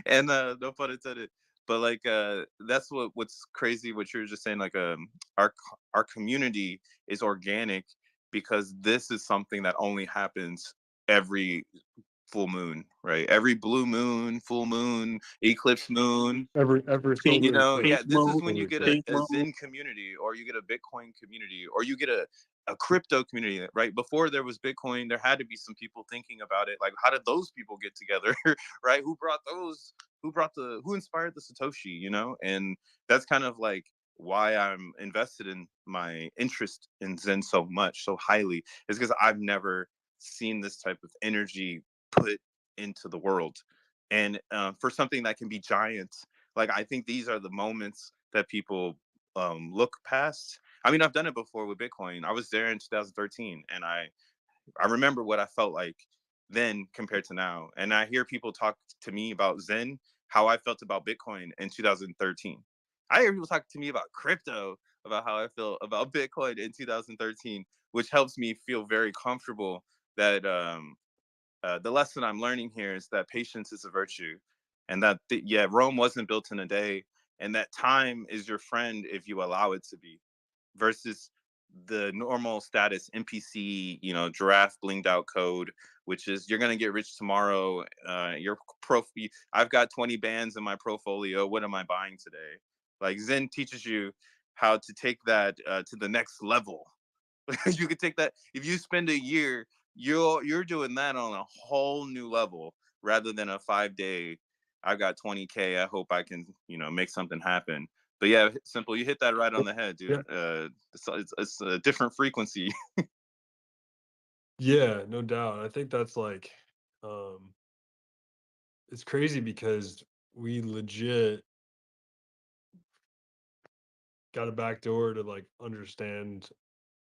and no pun intended. But like that's what's crazy. What you were just saying, like our community is organic because this is something that only happens every full moon, right? Every blue moon, full moon, eclipse moon, ever so Pink, yeah, pink this is moon, when you get pink a moon. Zen community, or you get a Bitcoin community, or you get a crypto community, right? Before there was Bitcoin, there had to be some people thinking about it. Like, how did those people get together, right? Who inspired the Satoshi, And that's kind of like why I'm invested in my interest in Zen so much, so highly, is because I've never seen this type of energy put into the world. And for something that can be giant, like I think these are the moments that people look past. I mean, I've done it before with Bitcoin. I was there in 2013, and I remember what I felt like then compared to now. And I hear people talk to me about Zen, how I felt about Bitcoin in 2013. I hear people talk to me about crypto, about how I feel about Bitcoin in 2013, which helps me feel very comfortable that the lesson I'm learning here is that patience is a virtue, and that yeah, Rome wasn't built in a day, and that time is your friend if you allow it to be, versus the normal status NPC, giraffe blinged out code, which is you're gonna get rich tomorrow. Your I've got 20 bands in my portfolio. What am I buying today? Like Zen teaches you how to take that to the next level. You could take that if you spend a year, you're doing that on a whole new level rather than a 5 day. I've got 20K. I hope I can, make something happen. But yeah, simple. You hit that right on the head, yeah, dude. It's a different frequency. yeah, no doubt. I think that's like, um it's crazy because we legit got a back door to like understand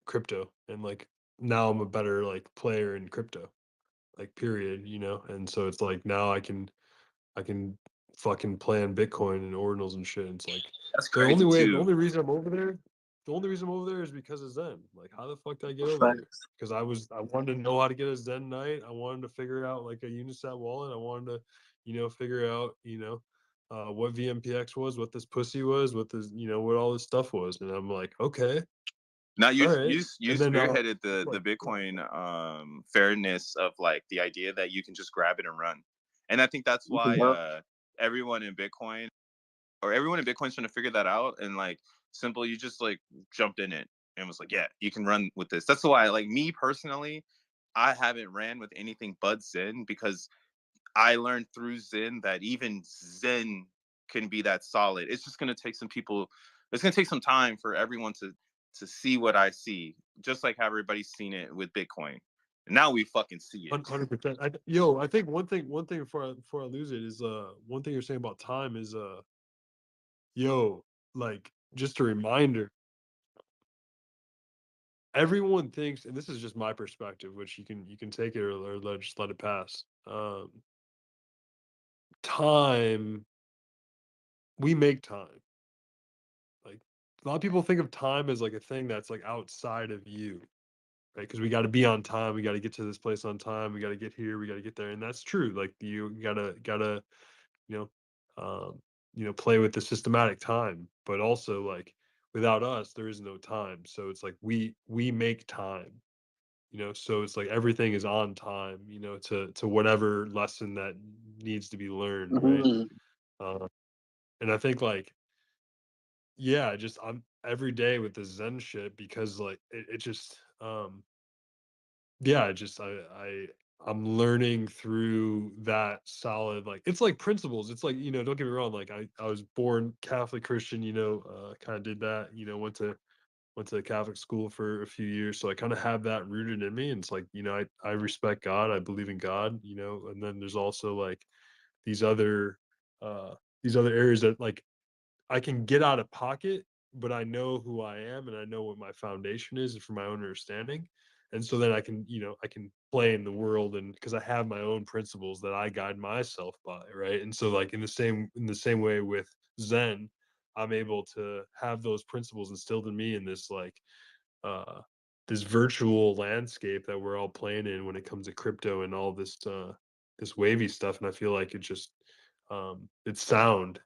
crypto, and like now I'm a better like player in crypto, like, period. And so it's like now I can fucking plan Bitcoin and ordinals and shit. And it's like That's the only crazy way, the too. only reason I'm over there, the only reason I'm over there is because of Zen. Like, how the fuck did I get over there? Facts. Because I wanted to know how to get a Zen night. I wanted to figure out like a Unisat wallet. I wanted to, figure out, what VMPX was, what this pussy was, what this, what all this stuff was. And I'm like, okay, Now all you right. you And then spearheaded it's the like, Bitcoin fairness of like the idea that you can just grab it and run, and I think that's why Yep. everyone in Bitcoin or everyone in Bitcoin's trying to figure that out. And like simple, you just like jumped in it and was like, yeah, you can run with this. That's why, like me personally, I haven't ran with anything but Zen because I learned through Zen that even Zen can be that solid. It's just gonna take some people. It's gonna take some time for everyone to see what I see, just like how everybody's seen it with Bitcoin. And now we fucking see it. 100%. I think one thing before I lose it is one thing you're saying about time is like, just a reminder, everyone thinks, and this is just my perspective, which you can take it or just let it pass. Time we make time. Like a lot of people think of time as like a thing that's like outside of you, right? Because we got to be on time, we got to get to this place on time, we got to get here, we got to get there, and that's true. Like you gotta you know play with the systematic time, but also like without us there is no time. So it's like we make time, so it's like everything is on time, to whatever lesson that needs to be learned, right? Mhm. uh, and I think like, yeah, just I'm every day with the Zen shit, because like it just yeah, just I'm learning through that solid, like it's like principles. It's like, don't get me wrong, like I was born Catholic Christian, kind of did that, went to Catholic school for a few years, so I kind of have that rooted in me. And it's like, I respect God, I believe in God, and then there's also like these other uh these other areas that like I can get out of pocket, but I know who I am and I know what my foundation is for my own understanding. And so then I can play in the world, and because I have my own principles that I guide myself by, right? And so like in the same way with Zen, I'm able to have those principles instilled in me in this like uh this virtual landscape that we're all playing in when it comes to crypto and all this wavy stuff. And I feel like it's sound,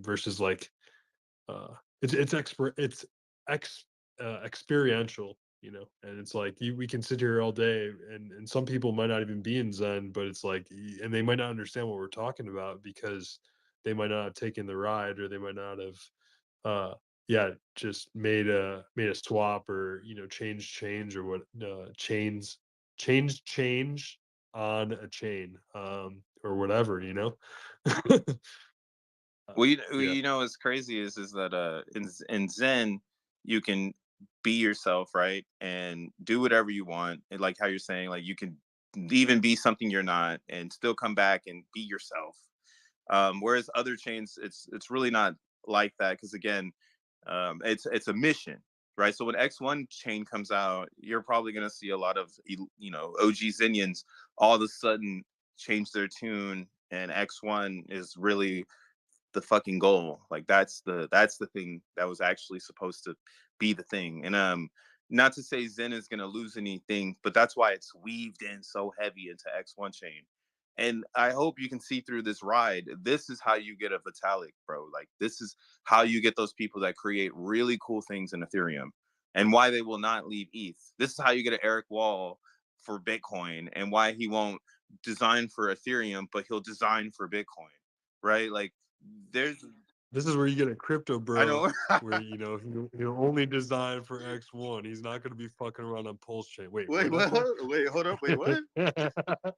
versus like it's experiential, and it's like we can sit here all day, and some people might not even be in Zen, but it's like, and they might not understand what we're talking about because they might not have taken the ride, or they might not have uh yeah, just made a swap, or change, or what change on a chain, or whatever, Well, yeah. what's crazy is that in Zen you can be yourself, right, and do whatever you want, and like how you're saying, like you can even be something you're not and still come back and be yourself. Whereas other chains, it's really not like that, because again, it's a mission, right? So when X1 chain comes out, you're probably going to see a lot of OG Zinians all of a sudden change their tune, and X1 is really the fucking goal. Like that's the thing that was actually supposed to be the thing. And not to say Zen is gonna lose anything, but that's why it's weaved in so heavy into X1 chain. And I hope you can see through this ride. This is how you get a Vitalik, bro. Like this is how you get those people that create really cool things in Ethereum, and why they will not leave ETH. This is how you get an Eric Wall for Bitcoin, and why he won't design for Ethereum, but he'll design for Bitcoin, right? Like there's This is where you get a crypto I bro, know. where he'll only design for X1. He's not going to be fucking around on Pulse Chain. Wait, Wait, what? wait, hold up, wait, what? But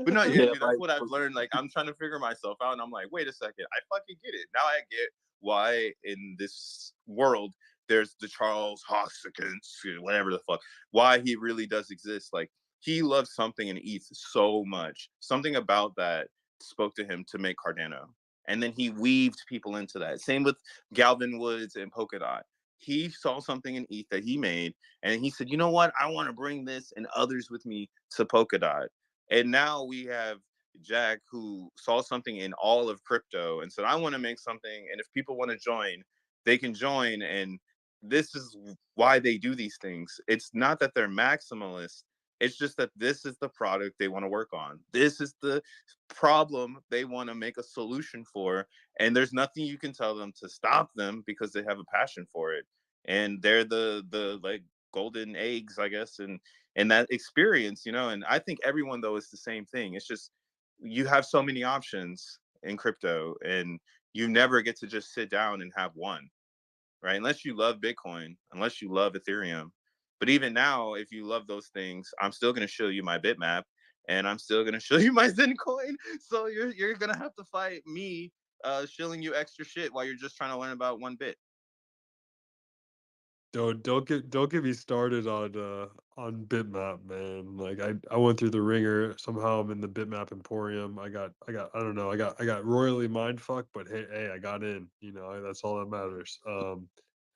no, yeah, Yeah, dude, that's what I've learned. Like, I'm trying to figure myself out, and I'm like, wait a second, I fucking get it. Now I get why in this world there's the Charles Hoskins, whatever the fuck, why he really does exist. Like, he loves something in ETH so much. Something about that spoke to him to make Cardano. And then he weaved people into that. Same with Galvin Woods and Polkadot. He saw something in ETH that he made, and he said, you know what? I want to bring this and others with me to Polkadot. And now we have Jack, who saw something in all of crypto and said, I want to make something. And if people want to join, they can join. And this is why they do these things. It's not that they're maximalists. It's just that this is the product they want to work on. This is the problem they want to make a solution for. And there's nothing you can tell them to stop them, because they have a passion for it. And they're the like golden eggs, I guess, and that experience, and I think everyone though is the same thing. It's just you have so many options in crypto, and you never get to just sit down and have one, right? Unless you love Bitcoin, unless you love Ethereum. But even now, if you love those things, I'm still going to show you my bitmap, and I'm still going to show you my Zencoin. So you're going to have to fight me shilling you extra shit while you're just trying to learn about one bit. Don't get me started on Bitmap, man. Like I went through the ringer. Somehow I'm in the Bitmap Emporium. I don't know. I got royally mindfucked, but hey, I got in. That's all that matters.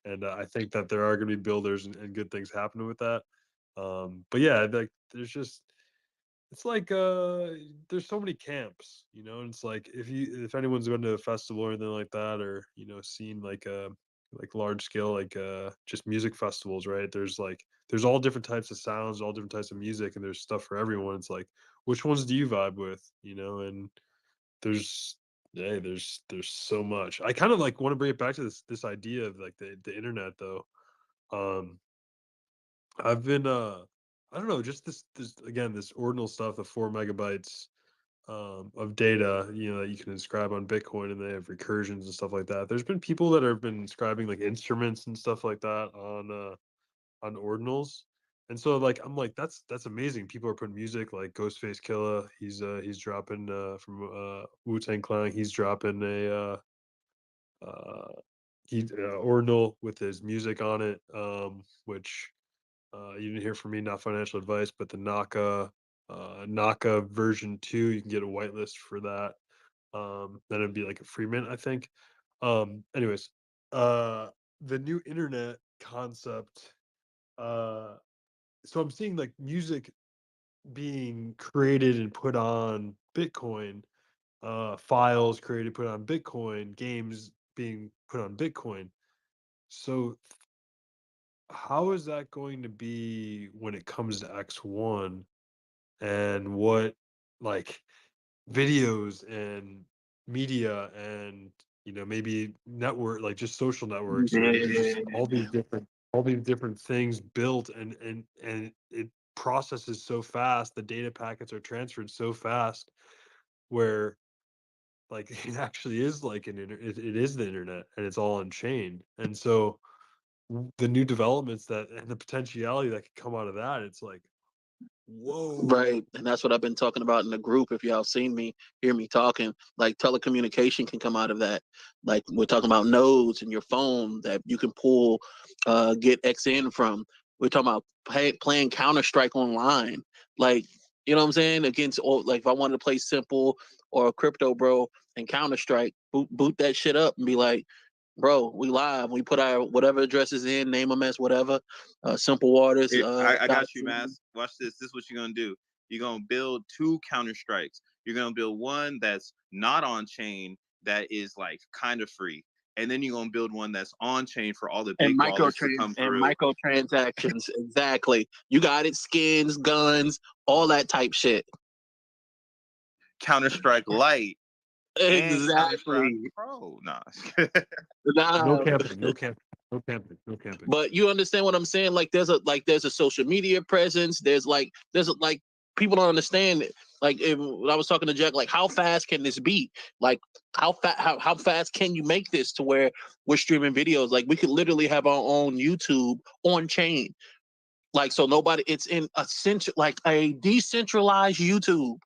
And I think that there are going to be builders and good things happening with that. But yeah, like there's just it's like there's so many camps, and it's like if anyone's been to a festival or anything like that, or seen like large scale like just music festivals, right? There's all different types of sounds, all different types of music, and there's stuff for everyone. It's like, which ones do you vibe with, and there's there's so much. I kind of like want to bring it back to this idea of like the internet though. I've been I don't know, just this again, this ordinal stuff, the 4 megabytes of data, that you can inscribe on Bitcoin, and they have recursions and stuff like that. There's been people that have been inscribing like instruments and stuff like that on ordinals. And so like I'm like, that's amazing. People are putting music like Ghostface Killa, he's dropping from Wu-Tang Clan, he's dropping a ordinal with his music on it, which you didn't hear from me, not financial advice, but the Naka version 2, you can get a whitelist for that. Then it'd be like a free mint, I think. Anyways, the new internet concept. So I'm seeing like music being created and put on Bitcoin, files created, put on Bitcoin, games being put on Bitcoin. So how is that going to be when it comes to X1, and what like videos and media and maybe network, like just social networks, or just all these different things built, and it processes so fast, the data packets are transferred so fast, where like it actually is like it is the internet, and it's all on chain. And so the new developments that and the potentiality that could come out of that, it's like, whoa. Right. And that's what I've been talking about in the group. If y'all seen me, hear me talking, like telecommunication can come out of that. Like we're talking about nodes in your phone that you can pull, get XN from. We're talking about playing Counter-Strike online. Like, you know what I'm saying? Against, or like if I wanted to play Simple or Crypto Bro and Counter-Strike, boot that shit up and be like, bro, we live. We put our whatever addresses in, name them as whatever. Simple Waters. I got you, Mass. Watch this. This is what you're gonna do. You're gonna build 2 Counter Strikes. You're gonna build one that's not on chain, that is like kind of free, and then you're gonna build one that's on chain for all the big wallets to come through. Microtransactions. Exactly. You got it. Skins, guns, all that type shit. Counter Strike Lite. Exactly. Pro. Nah. No camping, no camping, no camping, no camping. But you understand what I'm saying? Like there's a social media presence. There's people don't understand it. Like when I was talking to Jack, like how fast can this be? Like how fast can you make this to where we're streaming videos? Like we could literally have our own YouTube on chain. Like so nobody, it's in a decentralized YouTube.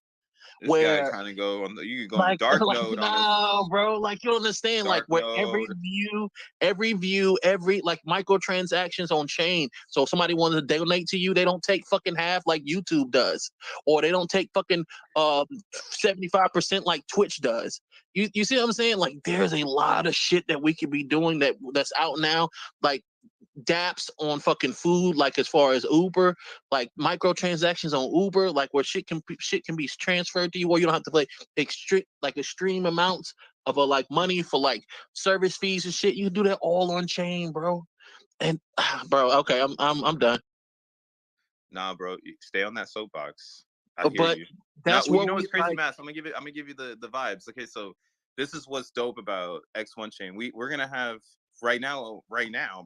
This where guy trying to go on you can go on like, dark like node on no, bro, like you understand, like dark where node. every view, every like microtransactions on chain. So if somebody wants to donate to you, they don't take fucking half like YouTube does, or they don't take fucking 75% like Twitch does. You see what I'm saying? Like there's a lot of shit that we could be doing that's out now. Like dApps on fucking food, like as far as Uber, like microtransactions on Uber, like where shit can be transferred to you, or you don't have to pay extreme amounts of like money for like service fees and shit. You can do that all on chain, bro. And bro, okay, I'm done. Nah, bro, stay on that soapbox. I hear But you. that's Now, what you know we what's crazy, like. Matt? I'm gonna give you the vibes. Okay, so this is what's dope about X1 chain. We're gonna have right now,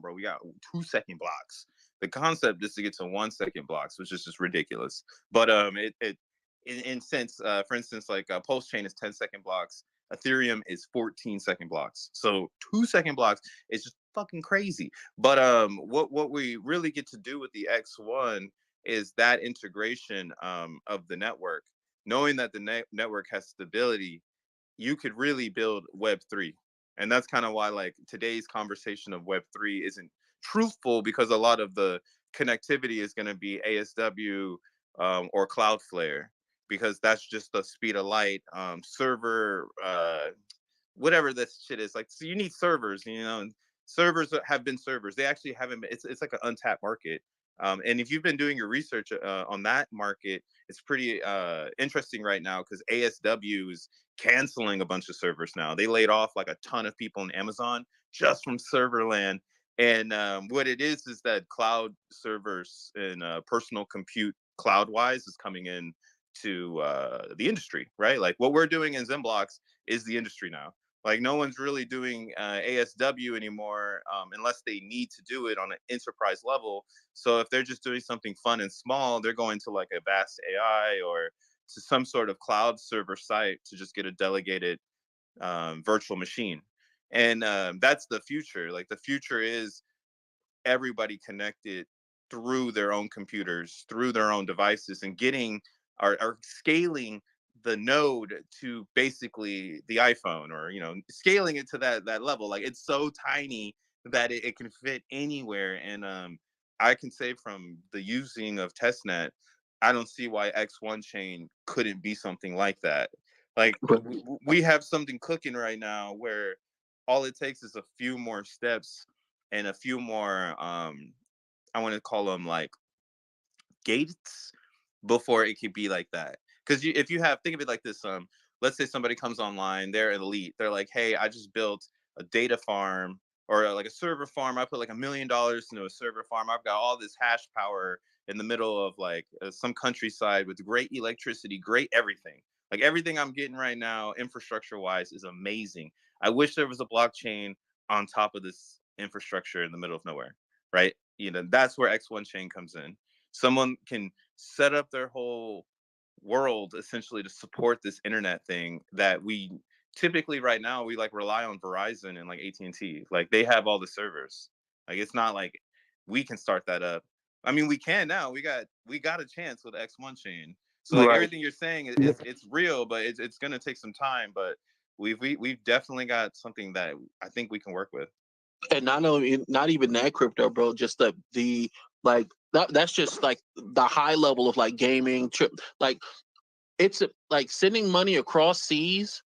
bro. We got 2-second blocks. The concept is to get to 1-second blocks, which is just ridiculous. But in sense, for instance, like Pulse chain is 10-second blocks. Ethereum is 14-second blocks. So 2-second blocks is just fucking crazy. But what we really get to do with the X1 is that integration of the network. Knowing that the network has stability, you could really build Web3. And that's kind of why like today's conversation of Web3 isn't truthful, because a lot of the connectivity is going to be ASW or Cloudflare, because that's just the speed of light, server, whatever this shit is. Like, so you need servers, and servers have been servers. They actually haven't been, it's like an untapped market. And if you've been doing your research on that market, it's pretty interesting right now because ASW is canceling a bunch of servers now. They laid off like a ton of people in Amazon just from server land. And what it is that cloud servers and personal compute cloud wise is coming in to the industry, right? Like what we're doing in Zenblocks is the industry now. Like no one's really doing ASW anymore unless they need to do it on an enterprise level. So if they're just doing something fun and small, they're going to like a vast AI or to some sort of cloud server site to just get a delegated virtual machine. And that's the future. Like the future is everybody connected through their own computers, through their own devices, and getting are scaling the node to basically the iPhone, or scaling it to that level. Like it's so tiny that it can fit anywhere. And I can say from the using of testnet, I don't see why X1 chain couldn't be something like that. Like we have something cooking right now where all it takes is a few more steps and a few more I want to call them like gates before it could be like that. Because if you have, think of it like this, let's say somebody comes online, they're an elite, they're like, hey, I just built a data farm or like a server farm. I put like $1 million into a server farm. I've got all this hash power in the middle of like some countryside with great electricity, great everything. Like everything I'm getting right now, infrastructure wise, is amazing. I wish there was a blockchain on top of this infrastructure in the middle of nowhere, right? That's where X1 chain comes in. Someone can set up their whole world essentially to support this internet thing that we typically right now we like rely on Verizon and like AT&T. Like they have all the servers. Like it's not like we can start that up. I mean, we can now. We got a chance with X1 chain. So like everything you're saying is it's real, but it's gonna take some time. But we've definitely got something that I think we can work with. And not even that crypto, bro. Just the like that's just like the high level of like gaming trip. Like it's like sending money across seas,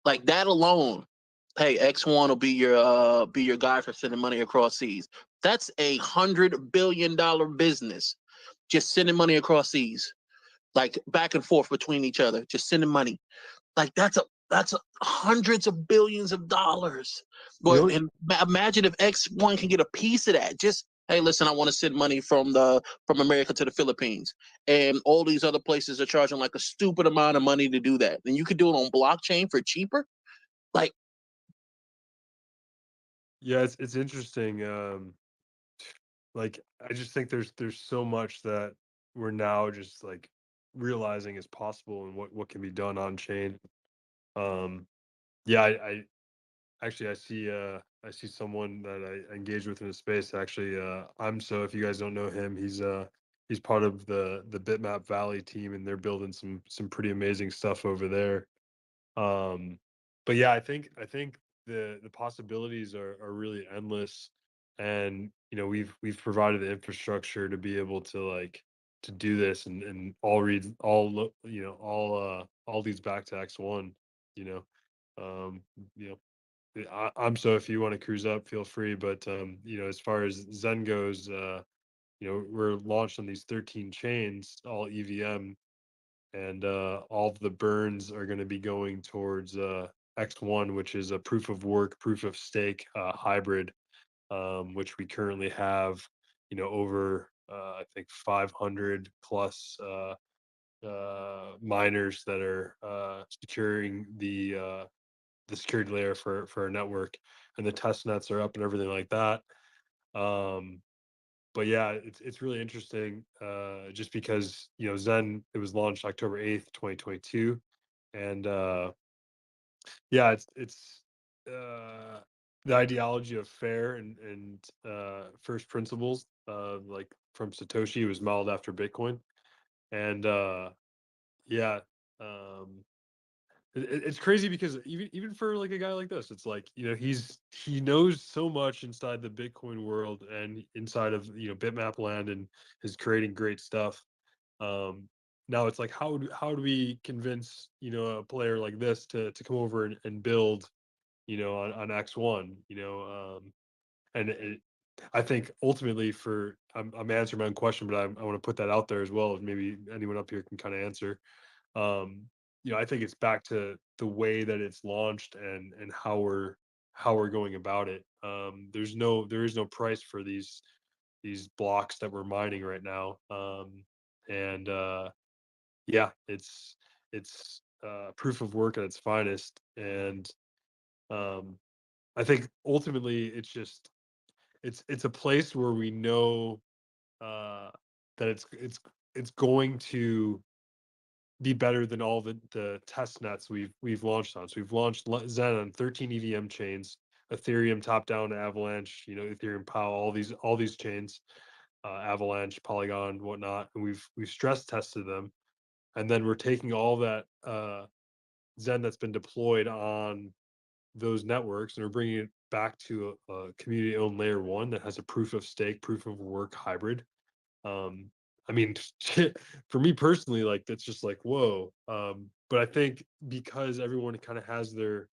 like that alone. Hey, X1 will be your guy for sending money across seas. That's $100 billion business. Just sending money across seas, like back and forth between each other, just sending money. Like that's hundreds of billions of dollars. But and imagine if X1 can get a piece of that. Just hey, listen, I want to send money from America to the Philippines, and all these other places are charging like a stupid amount of money to do that. And you could do it on blockchain for cheaper. Like, yeah, it's interesting. Like I just think there's so much that we're now just like realizing is possible and what can be done on chain. Yeah, I actually I see someone that I engage with in the space. Actually, so if you guys don't know him, he's part of the Bitmap Valley team, and they're building some pretty amazing stuff over there. But yeah, I think the possibilities are really endless, and we've provided the infrastructure to be able to like to do this, and all these back to X1. You know, um, you know. I'm so if you want to cruise up, feel free. But as far as Zen goes, we're launched on these 13 chains, all EVM, and all of the burns are going to be going towards X1, which is a proof of work, proof of stake hybrid, which we currently have, over I think 500 plus miners that are securing the security layer for our network, and the test nets are up and everything like that. Um, but yeah, it's really interesting, just because Zen, it was launched October 8th, 2022, and yeah, it's the ideology of fair and first principles, like from Satoshi, was modeled after Bitcoin, and yeah. Um, it's crazy because even for like a guy like this, it's like he knows so much inside the Bitcoin world and inside of Bitmap land, and is creating great stuff. Now it's like how do we convince a player like this to come over and build on X1, and I think ultimately I'm answering my own question, but I want to put that out there as well. Maybe anyone up here can kind of answer. I think it's back to the way that it's launched and how we're going about it. There is no price for these blocks that we're mining right now. And yeah, it's proof of work at its finest. And I think ultimately it's a place where we know that it's going to be better than all the test nets we've launched on. So we've launched Zen on 13 EVM chains, Ethereum top down, Avalanche, Ethereum POW, all these chains, Avalanche, Polygon, whatnot, and we've stress tested them, and then we're taking all that Zen that's been deployed on those networks and we're bringing it back to a community owned layer one that has a proof of stake, proof of work hybrid. I mean, for me personally, like that's just like whoa. But I think because everyone kind of has their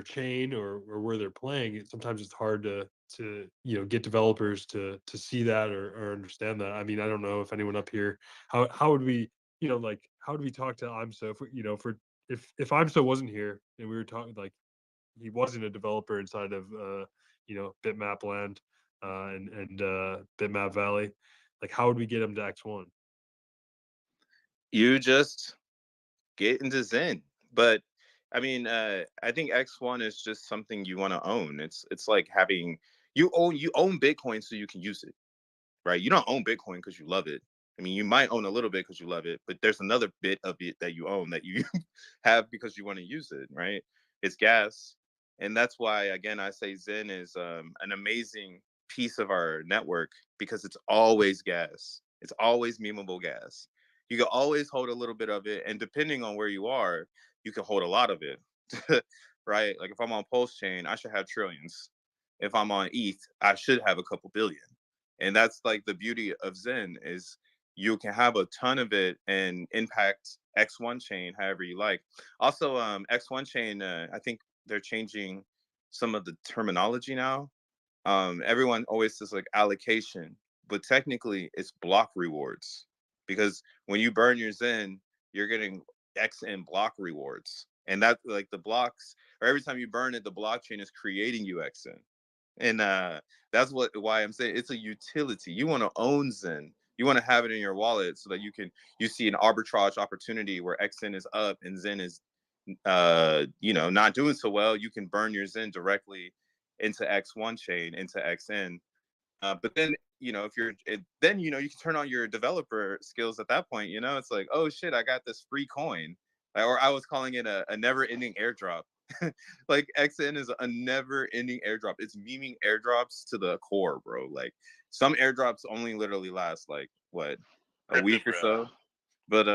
chain or where they're playing, sometimes it's hard to get developers to see that or understand that. I mean, I don't know if anyone up here, how would we how would we talk to IMSO if IMSO wasn't here and we were talking like he wasn't a developer inside of Bitmap land and Bitmap Valley, like how would we get him to X1? You just get into Zen. But I mean, I think X1 is just something you want to own. It's like having you own Bitcoin so you can use it, right? You don't own Bitcoin because you love it. I mean, you might own a little bit because you love it, but there's another bit of it that you own that you have because you want to use it, right? It's gas. And that's why, again, I say Zen is an amazing piece of our network because it's always gas. It's always memeable gas. You can always hold a little bit of it. And depending on where you are, you can hold a lot of it, right? Like if I'm on Pulse Chain, I should have trillions. If I'm on ETH, I should have a couple billion. And that's like the beauty of Zen is you can have a ton of it and impact X1 chain however you like. Also, X1 chain, I think they're changing some of the terminology now. Everyone always says like allocation, but technically it's block rewards because when you burn your Zen, you're getting XN block rewards. And that like the blocks, or every time you burn it, the blockchain is creating you XN. And that's why I'm saying it's a utility. You want to own Zen. You want to have it in your wallet so that you see an arbitrage opportunity where XN is up and Zen is not doing so well. You can burn your Zen directly into X1 chain, into XN. But then then you can turn on your developer skills at that point. It's like, oh shit, I got this free coin, or I was calling it a never-ending airdrop. Like XN is a never-ending airdrop. It's memeing airdrops to the core, bro. Like some airdrops only literally last like what, a week or so, but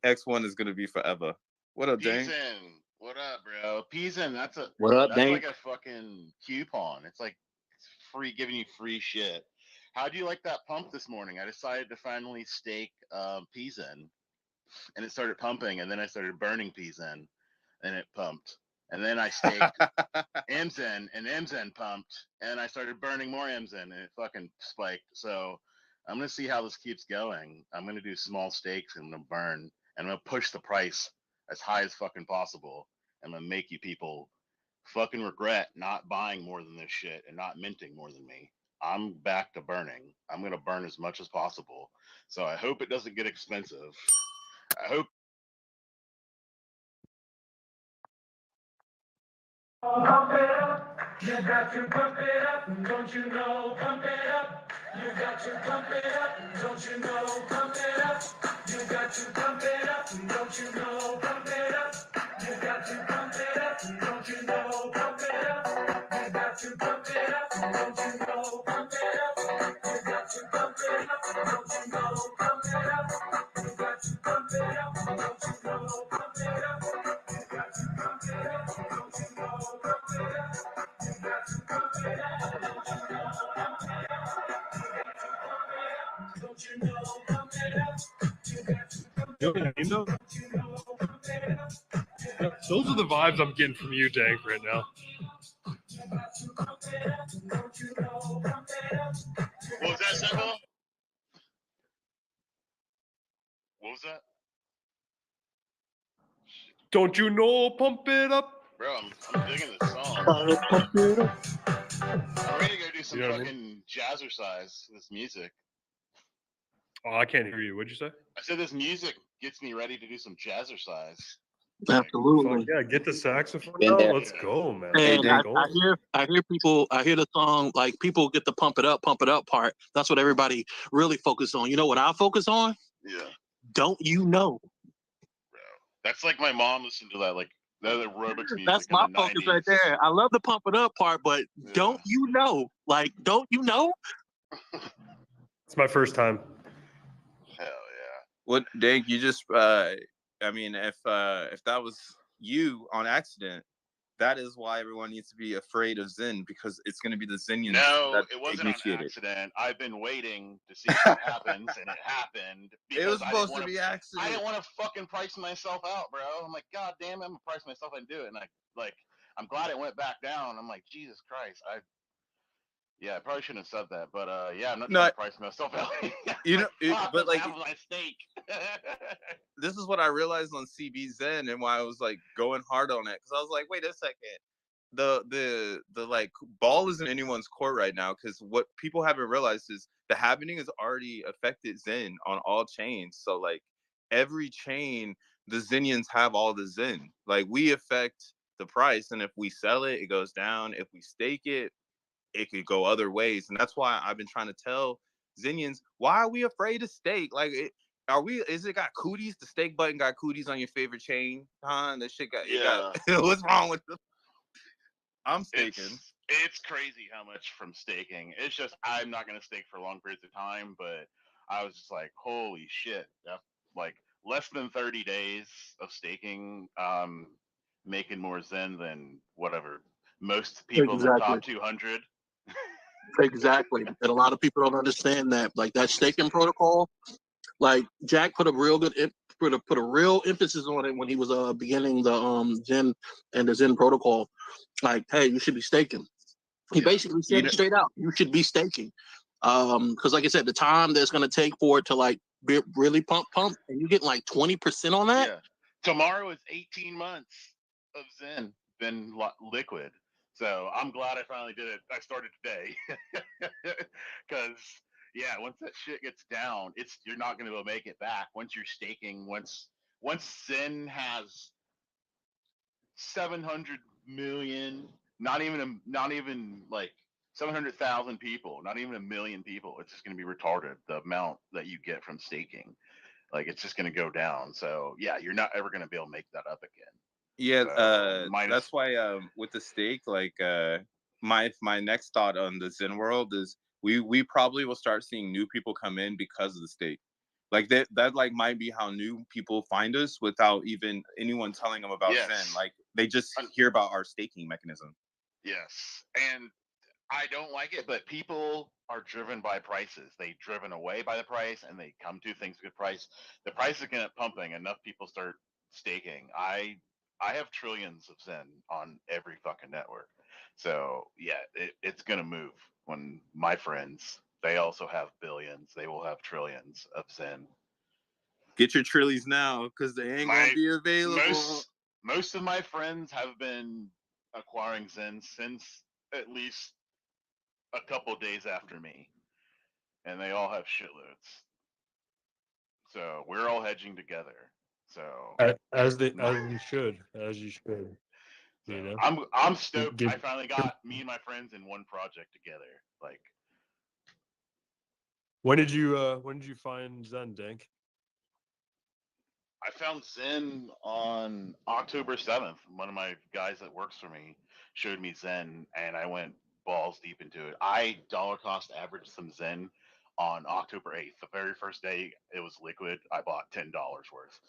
X1 is gonna be forever. What up, Dang? What up, bro? Pizen, that's Dang? like a fucking coupon. It's like it's free, giving you free shit. How do you like that pump this morning? I decided to finally stake Pizen, and it started pumping, and then I started burning Pizen, and it pumped. And then I staked MZen, and MZen pumped, and I started burning more MZen, and it fucking spiked. So I'm going to see how this keeps going. I'm going to do small stakes, and I'm going to burn, and I'm going to push the price as high as fucking possible. I'm going to make you people fucking regret not buying more than this shit and not minting more than me. I'm back to burning. I'm going to burn as much as possible. So I hope it doesn't get expensive. I hope. Pump it up, you got to pump it up, don't you know? Pump it up, you got to pump it up, don't you know? Pump it up, you got to pump it up, don't you know? Pump it up, you got to pump it up, don't you know? Pump it up, you got to pump it up, don't you know? Pump it up, you got to pump it up, don't you know? Pump it up, you got to pump it up, don't you know? Pump it up, you got to pump it up, don't you know? Those are the vibes I'm getting from you, Dank, right now. What was that, Simple? What was that? Don't you know? Pump it up. Bro, I'm digging this song. Pump it up. I'm ready to go do some You know what I fucking jazzercise with this music. Oh, I can't hear you. What'd you say? I said this music gets me ready to do some jazzercise. Absolutely. Fuck yeah, get the saxophone Been out. there. Let's go, man. And Dave. I hear people, I hear the song, like people get the pump it up part. That's what everybody really focus on. You know what I focus on? Yeah. Don't you know? Bro. That's like my mom listened to that, like that aerobics music. That's in my the focus 90s. right there. I love the pump it up part, but Yeah. don't you know? Like, don't you know? It's my first time. Hell yeah. What, Dave? You just, I mean, if that was you on accident, that is why everyone needs to be afraid of Zen, because it's going to be the Zenians No, that it wasn't on initiated. accident. I've been waiting to see what happens, and it happened. It was because supposed to be I accident. didn't want to fucking price myself out, bro. I'm like, God damn it, I'm gonna price myself and do it. And I'm glad it went back down. I'm like, Jesus Christ. I probably shouldn't have said that, but yeah, I'm not trying to price myself out. You know, but like, have my steak. this is what I realized on CB Zen, and why I was like going hard on it, because I was like, wait a second, the like ball is in anyone's court right now, because what people haven't realized is the happening has already affected Zen on all chains. So like every chain, the Zenians have all the Zen. Like we affect the price, and if we sell it, it goes down. If we stake it, it could go other ways. And that's why I've been trying to tell Zenians, why are we afraid to stake? Like, is it got cooties? The stake button got cooties on your favorite chain? Huh? That shit got, Yeah. it got, what's wrong with this? I'm staking. It's crazy how much from staking. It's just, I'm not going to stake for long periods of time, but I was just like, holy shit. That's like less than 30 days of staking, making more Zen than whatever most people in the top 200. Exactly. And a lot of people don't understand that. Like that staking protocol, like Jack put a real good put a real emphasis on it when he was beginning the Zen and the Zen protocol. Like, hey, you should be staking. He basically said it straight out. You should be staking. Because like I said, the time that's gonna take for it to like really pump, and you get like 20% on that. Yeah. Tomorrow is 18 months of Zen been liquid. So I'm glad I finally did it. I started today. Because yeah, once that shit gets down, you're not gonna be able to make it back. Once you're staking, once Zen has 700 million, not even like 700,000 people, not even a million people, it's just gonna be retarded the amount that you get from staking. Like it's just going to go down. So yeah, you're not ever going to be able to make that up again. Yeah, So, that's why with the stake, like my next thought on the Zen world is we probably will start seeing new people come in because of the stake. Like that like might be how new people find us without even anyone telling them about Zen. Like they just hear about our staking mechanism. Yes, and I don't like it, but people are driven by prices. They driven away by the price, and they come to things with price. The price is going to pumping. Enough people start staking. I have trillions of Zen on every fucking network. So yeah, it's going to move. When my friends, they also have billions. They will have trillions of Zen. Get your trillies now, because they ain't gonna be available. Most of my friends have been acquiring Zen since at least a couple days after me, and they all have shitloads. So we're all hedging together. So as you should. So you know, I'm stoked. I finally got me and my friends in one project together. Like, when did you find Zen, Dank? I found Zen on October 7th. One of my guys that works for me showed me Zen, and I went balls deep into it. I dollar cost averaged some Zen on October 8th. The very first day it was liquid, I bought $10 worth.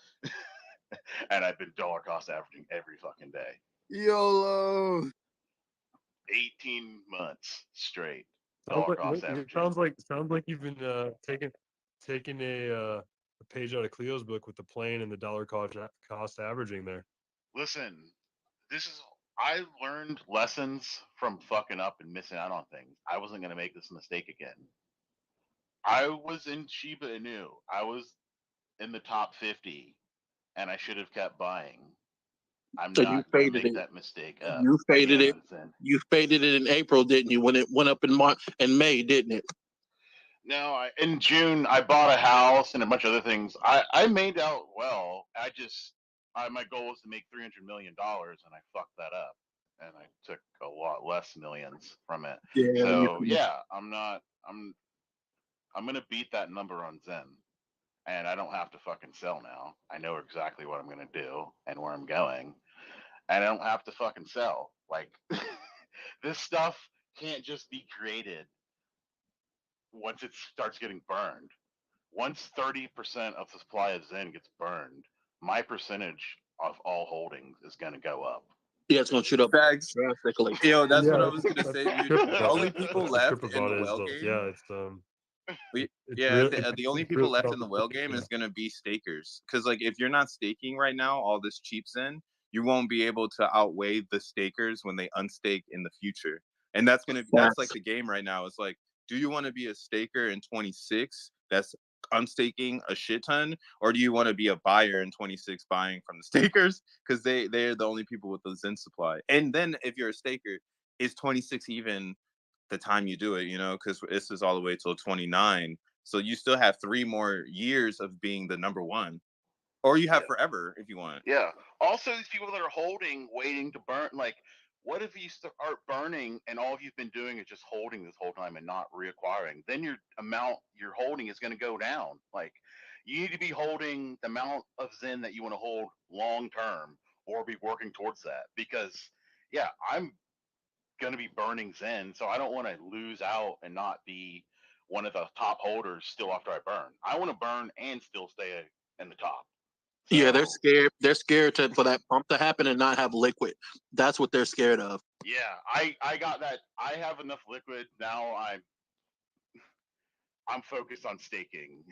And I've been dollar cost averaging every fucking day. YOLO. 18 months straight. Dollar cost averaging. Sounds like you've been taking a page out of Cleo's book with the plane and the dollar cost averaging there. Listen, this is I learned lessons from fucking up and missing out on things. I wasn't going to make this mistake again. I was in Shiba Inu. I was in the top 50, and I should have kept buying. I'm So you not going to faded make it. that mistake You faded again it. on Zen. You faded it in April, didn't you? When it went up in March and May, didn't it? No, in June I bought a house and a bunch of other things. I made out well. My goal was to make $300 million, and I fucked that up, and I took a lot less millions from it. Yeah. So yeah, I'm gonna beat that number on Zen, and I don't have to fucking sell now. I know exactly what I'm gonna do and where I'm going, and I don't have to fucking sell. Like this stuff can't just be created once it starts getting burned. Once 30% of the supply of Zen gets burned, my percentage of all holdings is going to go up. Yeah, it's gonna shoot up Facts. drastically. Yo, that's what I Yeah, was gonna that's say, the dude. trip The about only it. people That's the trip left in the about it is whale like, game. yeah, it's The only people really left about in the the whale trip, game yeah. is gonna be stakers. Because like if you're not staking right now, all this cheap Zen, you won't be able to outweigh the stakers when they unstake in the future. And that's like Facts. the game right now. It's like, do you want to be a staker in 26 that's unstaking a shit ton, or do you want to be a buyer in 26 buying from the stakers because they're the only people with the Zen supply? And then if you're a staker, is 26 even the time you do it? You know, because this is all the way till 29, so you still have 3 more years of being the number one, or you have forever if you want. Yeah. Also, these people that are holding, waiting to burn, like, what if you start burning and all you've been doing is just holding this whole time and not reacquiring? Then your amount you're holding is going to go down. Like, you need to be holding the amount of Zen that you want to hold long term or be working towards that. Because, yeah, I'm going to be burning Zen, so I don't want to lose out and not be one of the top holders still after I burn. I want to burn and still stay in the top. So, Yeah, they're scared. They're scared for that pump to happen and not have liquid. That's what they're scared of. yeah, I got that. I have enough liquid now. I'm focused on staking.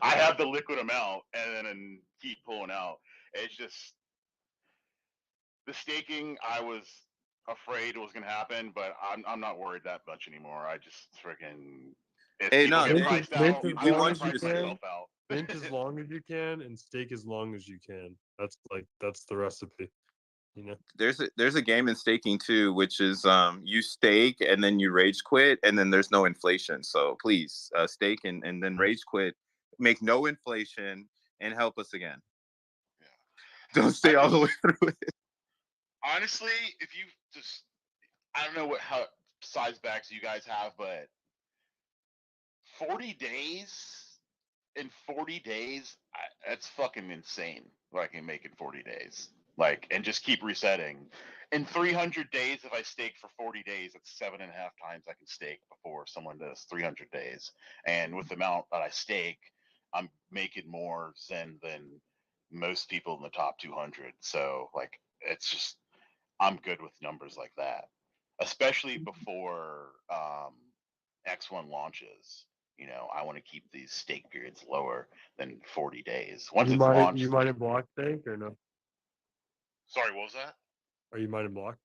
I have the liquid amount and keep pulling out. It's just the staking. I was afraid it was gonna happen, but I'm not worried that much anymore. I just freaking if Hey, people no, get they, priced Mint out, as I'm we long gonna as want you you to price stake. can, myself out. mint as long as you can, and stake as long as you can. That's the recipe. You know, There's a game in staking too, which is you stake and then you rage quit, and then there's no inflation. So please stake and then rage quit, make no inflation, and help us again. Yeah. Don't stay all the way through it. Honestly, if you just, I don't know how size backs you guys have, but 40 days. In 40 days, that's fucking insane what I can make in 40 days. Like, and just keep resetting. In 300 days, if I stake for 40 days, it's 7.5 times I can stake before someone does 300 days. And with the amount that I stake, I'm making more Zen than most people in the top 200. So, like, it's just, I'm good with numbers like that, especially before X1 launches. You know, I want to keep these stake periods lower than 40 days. Once it's launched. you might block stake or no? Sorry, what was that? Are you mining block?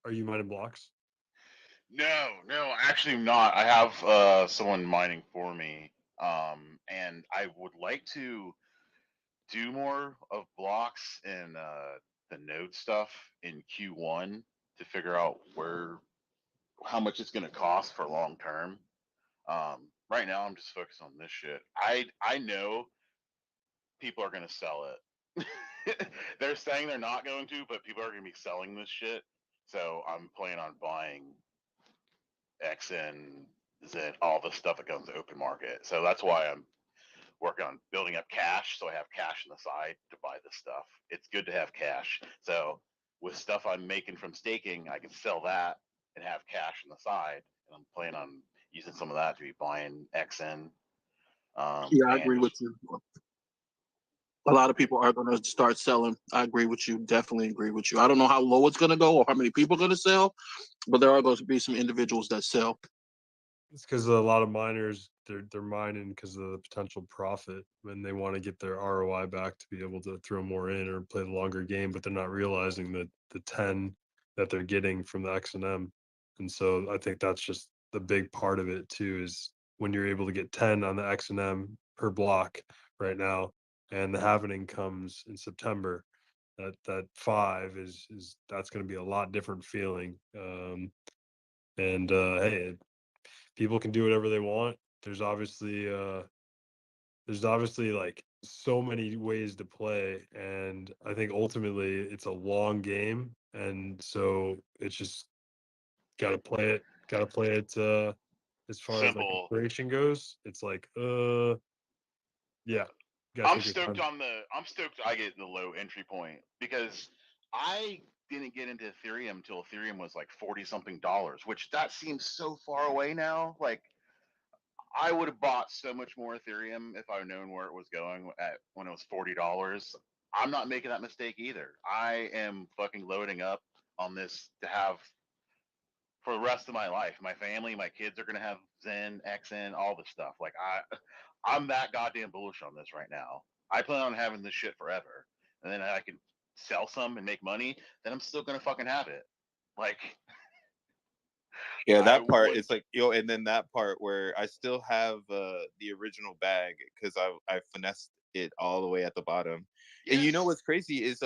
Are you mining blocks? No, actually not. I have someone mining for me, and I would like to do more of blocks and the node stuff in Q1 to figure out how much it's going to cost for long term. Right now, I'm just focused on this shit. I know people are going to sell it. They're saying they're not going to, but people are going to be selling this shit. So I'm planning on buying XN, Zen, all the stuff that comes to open market. So that's why I'm working on building up cash, so I have cash on the side to buy this stuff. It's good to have cash. So with stuff I'm making from staking, I can sell that and have cash on the side. And I'm planning on using some of that to be buying XN. Yeah, I agree with you. A lot of people are going to start selling. I agree with you. Definitely agree with you. I don't know how low it's going to go or how many people are going to sell, but there are going to be some individuals that sell. It's because a lot of miners they're mining because of the potential profit, when they want to get their ROI back to be able to throw more in or play the longer game, but they're not realizing that the 10 that they're getting from the X&M. And so I think that's just the big part of it too, is when you're able to get 10 on the X&M per block right now, and the halvening comes in September, that 5 is that's going to be a lot different feeling. And hey, people can do whatever they want. There's obviously like so many ways to play, and I think ultimately it's a long game, and so it's just gotta play it as far as like Simple. inspiration goes. It's like yeah, I'm stoked I get the low entry point, because I didn't get into Ethereum until Ethereum was like 40 something dollars, which that seems so far away now. Like, I would have bought so much more Ethereum if I'd known where it was going when it was $40. I'm not making that mistake either. I am fucking loading up on this to have for the rest of my life. My family, my kids are gonna have Zen, XN, all this stuff. Like, I'm that goddamn bullish on this right now. I plan on having this shit forever, and then I can sell some and make money. Then I'm still gonna fucking have it. Like, Yeah, I that part, would. it's like, and then that part where I still have the original bag because I finessed it all the way at the bottom. And you know Yes. what's crazy is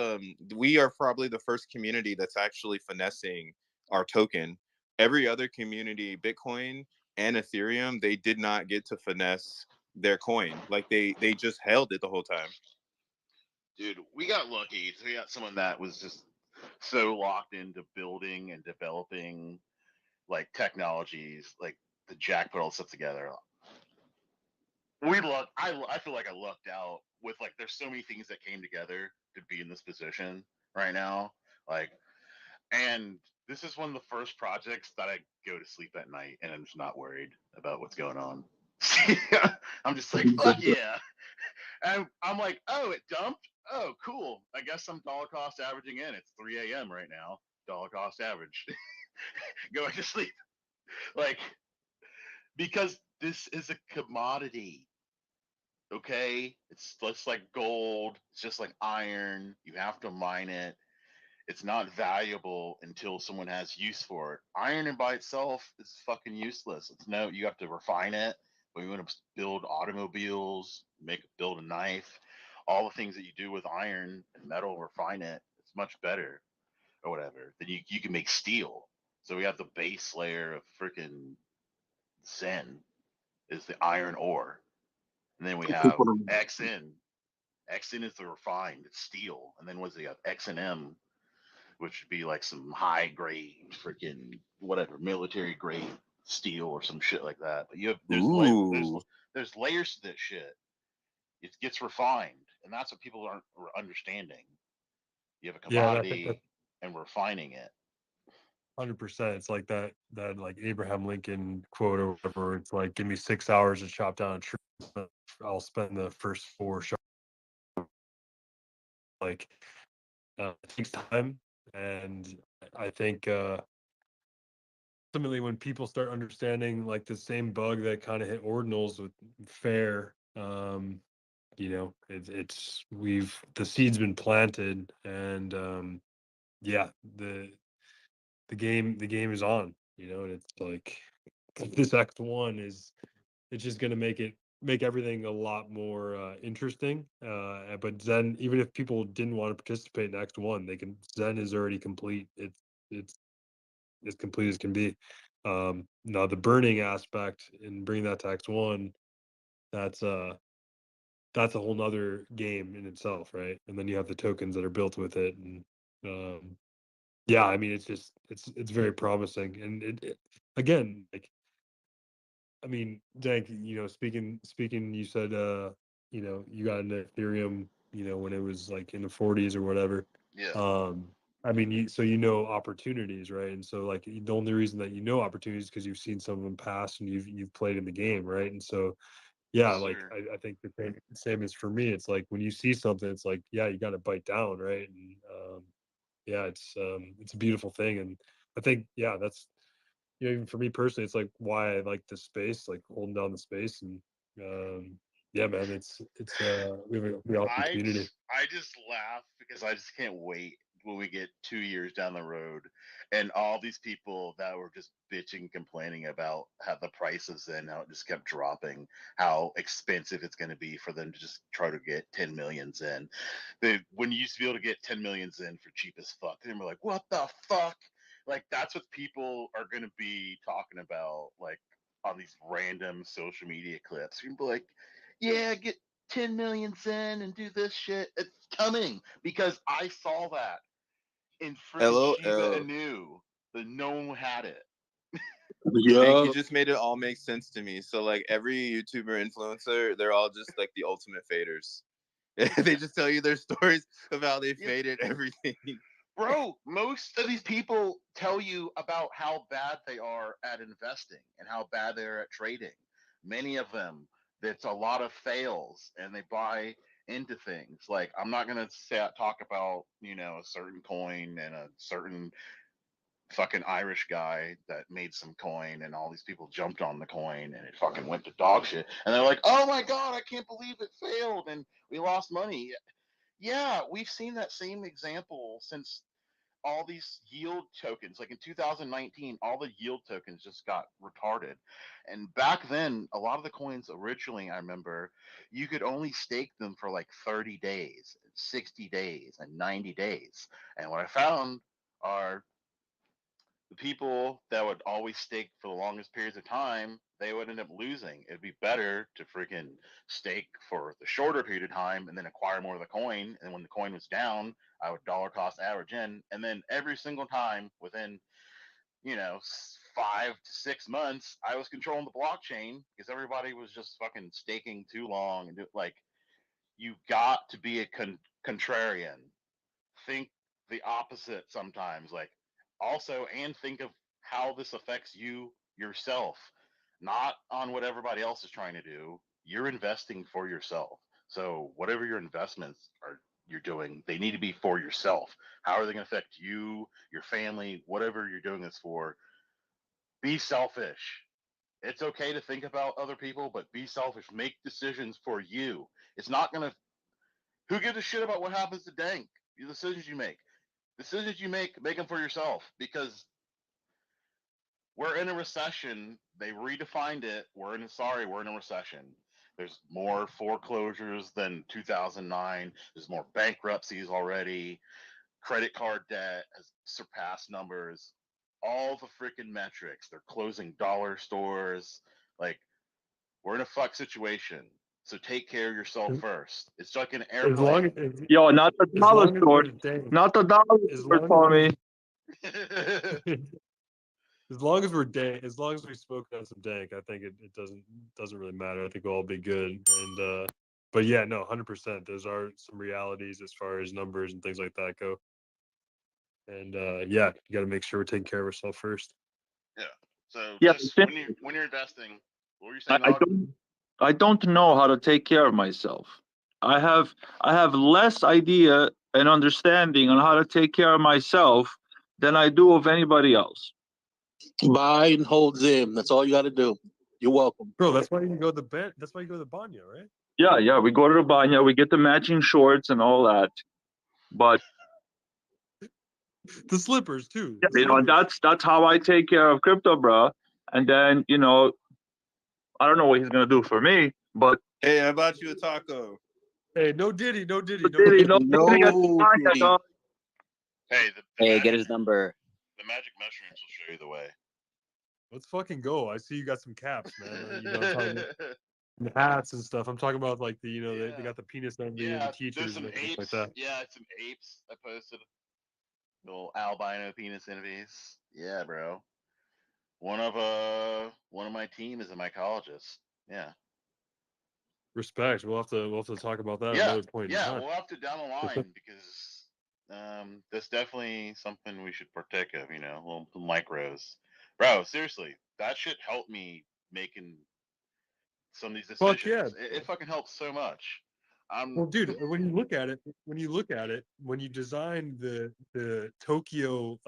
we are probably the first community that's actually finessing our token. Every other community, Bitcoin and Ethereum, they did not get to finesse their coin. Like they just held it the whole time. Dude, we got lucky. We got someone that was just so locked into building and developing like technologies, like the Jack put all this stuff together. I feel like I lucked out with, like, there's so many things that came together to be in this position right now. Like, and this is one of the first projects that I go to sleep at night and I'm just not worried about what's going on. I'm just like, fuck yeah. And I'm like, oh, it dumped? Oh, cool. I guess I'm dollar cost averaging in. It's 3 a.m. right now. Dollar cost average. Going to sleep. Like, because this is a commodity. Okay? It's just like gold. It's just like iron. You have to mine it. It's not valuable until someone has use for it. Iron and by itself is fucking useless. You have to refine it. When you want to build automobiles, build a knife, all the things that you do with iron and metal, refine it. It's much better, or whatever. Then you can make steel. So we have the base layer of freaking Zen is the iron ore, and then we have XN. XN is the refined steel, and then what's the XNM, which would be like some high grade freaking whatever military grade steel or some shit like that. But Ooh. there's layers to this shit. It gets refined, and that's what people aren't understanding. You have a Yeah, and I think that's commodity, and we're refining it. 100%. It's like that like Abraham Lincoln quote or whatever. It's like, give me 6 hours to chop down a tree, I'll spend the first 4 like it takes time. And I think ultimately when people start understanding like the same bug that kind of hit ordinals with fair, it's the seed's been planted, and yeah, the game is on, and it's like this X1 it's just going to make everything a lot more interesting. But Zen, even if people didn't want to participate in X1, Zen is already complete. It's as complete as can be. Now the burning aspect and bringing that to X1, that's that's a whole nother game in itself, right? And then you have the tokens that are built with it, and yeah, I mean, it's very promising, and it again, like, I mean, Dank, speaking, you said, you got into Ethereum, when it was like in the 40s or whatever. Yeah. I mean, so opportunities, right? And so like the only reason that opportunities because you've seen some of them pass and you've played in the game, right? And so yeah, Yes, like sir. I think the same is for me. It's like when you see something, it's like, yeah, you got to bite down, right? And yeah, it's a beautiful thing, and I think, yeah, you know, even for me personally, it's like why I like the space, like holding down the space, and yeah, man, it's we have a awesome community. I just laugh because I just can't wait when we get 2 years down the road and all these people that were just bitching, complaining about how the prices and how it just kept dropping, how expensive it's going to be for them to just try to get 10 millions in. When you used to be able to get 10 millions in for cheap as fuck, they were like, what the fuck? Like, that's what people are going to be talking about, like, on these random social media clips. You can be like, yeah, get 10 millions in and do this shit. It's coming because I saw that in freaking Shiba LOL. Inu. That no one had it. Jake, Yeah. you just made it all make sense to me. So like every YouTuber influencer, they're all just like the ultimate faders. They just tell you their stories of how they faded everything. Bro, most of these people tell you about how bad they are at investing and how bad they are at trading. Many of them, it's a lot of fails and they buy into things. Like, I'm not going to talk about, you know, a certain coin and a certain fucking Irish guy that made some coin and all these people jumped on the coin and it fucking went to dog shit. And they're like, oh my God, I can't believe it failed and we lost money. Yeah, we've seen that same example since all these yield tokens, like in 2019, all the yield tokens just got retarded. And back then, a lot of the coins originally, I remember, you could only stake them for like 30 days, 60 days, and 90 days. And what I found are the people that would always stake for the longest periods of time, they would end up losing. It'd be better to freaking stake for the shorter period of time and then acquire more of the coin. And when the coin was down, I would dollar cost average in. And then every single time within, you know, 5 to 6 months, I was controlling the blockchain because everybody was just fucking staking too long. And like, you got to be a contrarian. Think the opposite sometimes. Like, also, and think of how this affects you yourself, not on what everybody else is trying to do. You're investing for yourself. So whatever your investments are you're doing, they need to be for yourself. How are they going to affect you, your family, whatever you're doing this for? Be selfish. It's okay to think about other people, but be selfish. Make decisions for you. It's not going to. Who gives a shit about what happens to Dank? The decisions you make. Decisions you make them for yourself because we're in a recession. They redefined it. We're in a recession. There's more foreclosures than 2009. There's more bankruptcies already. Credit card debt has surpassed numbers. All the freaking metrics. They're closing dollar stores. Like, we're in a fuck situation. So take care of yourself first. It's like an As long airplane. as Yo, not the as dollar long as store. there's dank, Not the dollar as store, long Tommy. as long as we're dank, as long as we spoke on some dank, I think it doesn't really matter. I think we'll all be good. And but yeah, no, 100%. Those are some realities as far as numbers and things like that go. And yeah, you got to make sure we're taking care of ourselves first. Yeah. So Yeah, just when you're investing, what were you saying, I Dog? don't know how to take care of myself. I have less idea and understanding on how to take care of myself than I do of anybody else. Buy and hold Zim. That's all you got to do. You're welcome. Bro, that's why you go to the that's why you go to the Banya, right? Yeah, we go to the banya, we get the matching shorts and all that. But The slippers too. yeah, The you know, slippers. that's how I take care of crypto, bro. And then, you know, I don't know what he's gonna do for me, but Hey, I bought you a taco. Hey, no Diddy, no Diddy, no Diddy, Diddy. no Diddy at the No, banya, Diddy. dog. Hey, Hey, get his number. the magic mushrooms will show you the way. Let's fucking go. I see you got some caps, man. You know, I'm talking about and hats and stuff. I'm talking about like the, you know, they got the penis envy and the there's teachers some and everything apes. like that. Yeah, some apes I posted. Little albino penis envies. Yeah, bro. One of my team is a mycologist. Yeah. Respect. We'll have to talk about that at Yeah. another point in Yeah, time. we'll have to down the line because that's definitely something we should partake of, you know, little micros. Bro, seriously, that shit helped me making some of these Fuck decisions. yeah. It fucking helps so much. Well, dude, when you look at it, when you design the Tokyo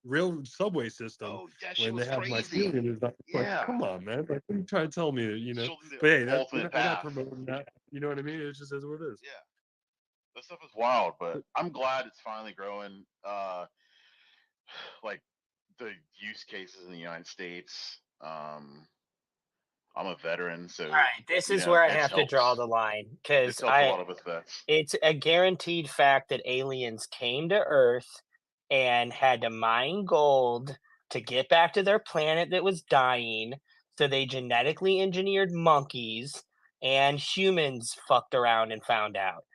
real subway system Oh, that shit when they was have my crazy. feeling. It's like, Yeah. come on, man. Like, what are you trying to tell me? You know. Showed me But hey, the ultimate we're not path. promoting that. You know what I mean? It just is what it is. Yeah. That stuff is wild, but I'm glad it's finally growing. Like the use cases in the United States. I'm a veteran, so All right, this you is know, where I it have to draw helps. the line It because helps a lot of effects. it's a guaranteed fact that aliens came to Earth and had to mine gold to get back to their planet that was dying. So they genetically engineered monkeys, and humans fucked around and found out.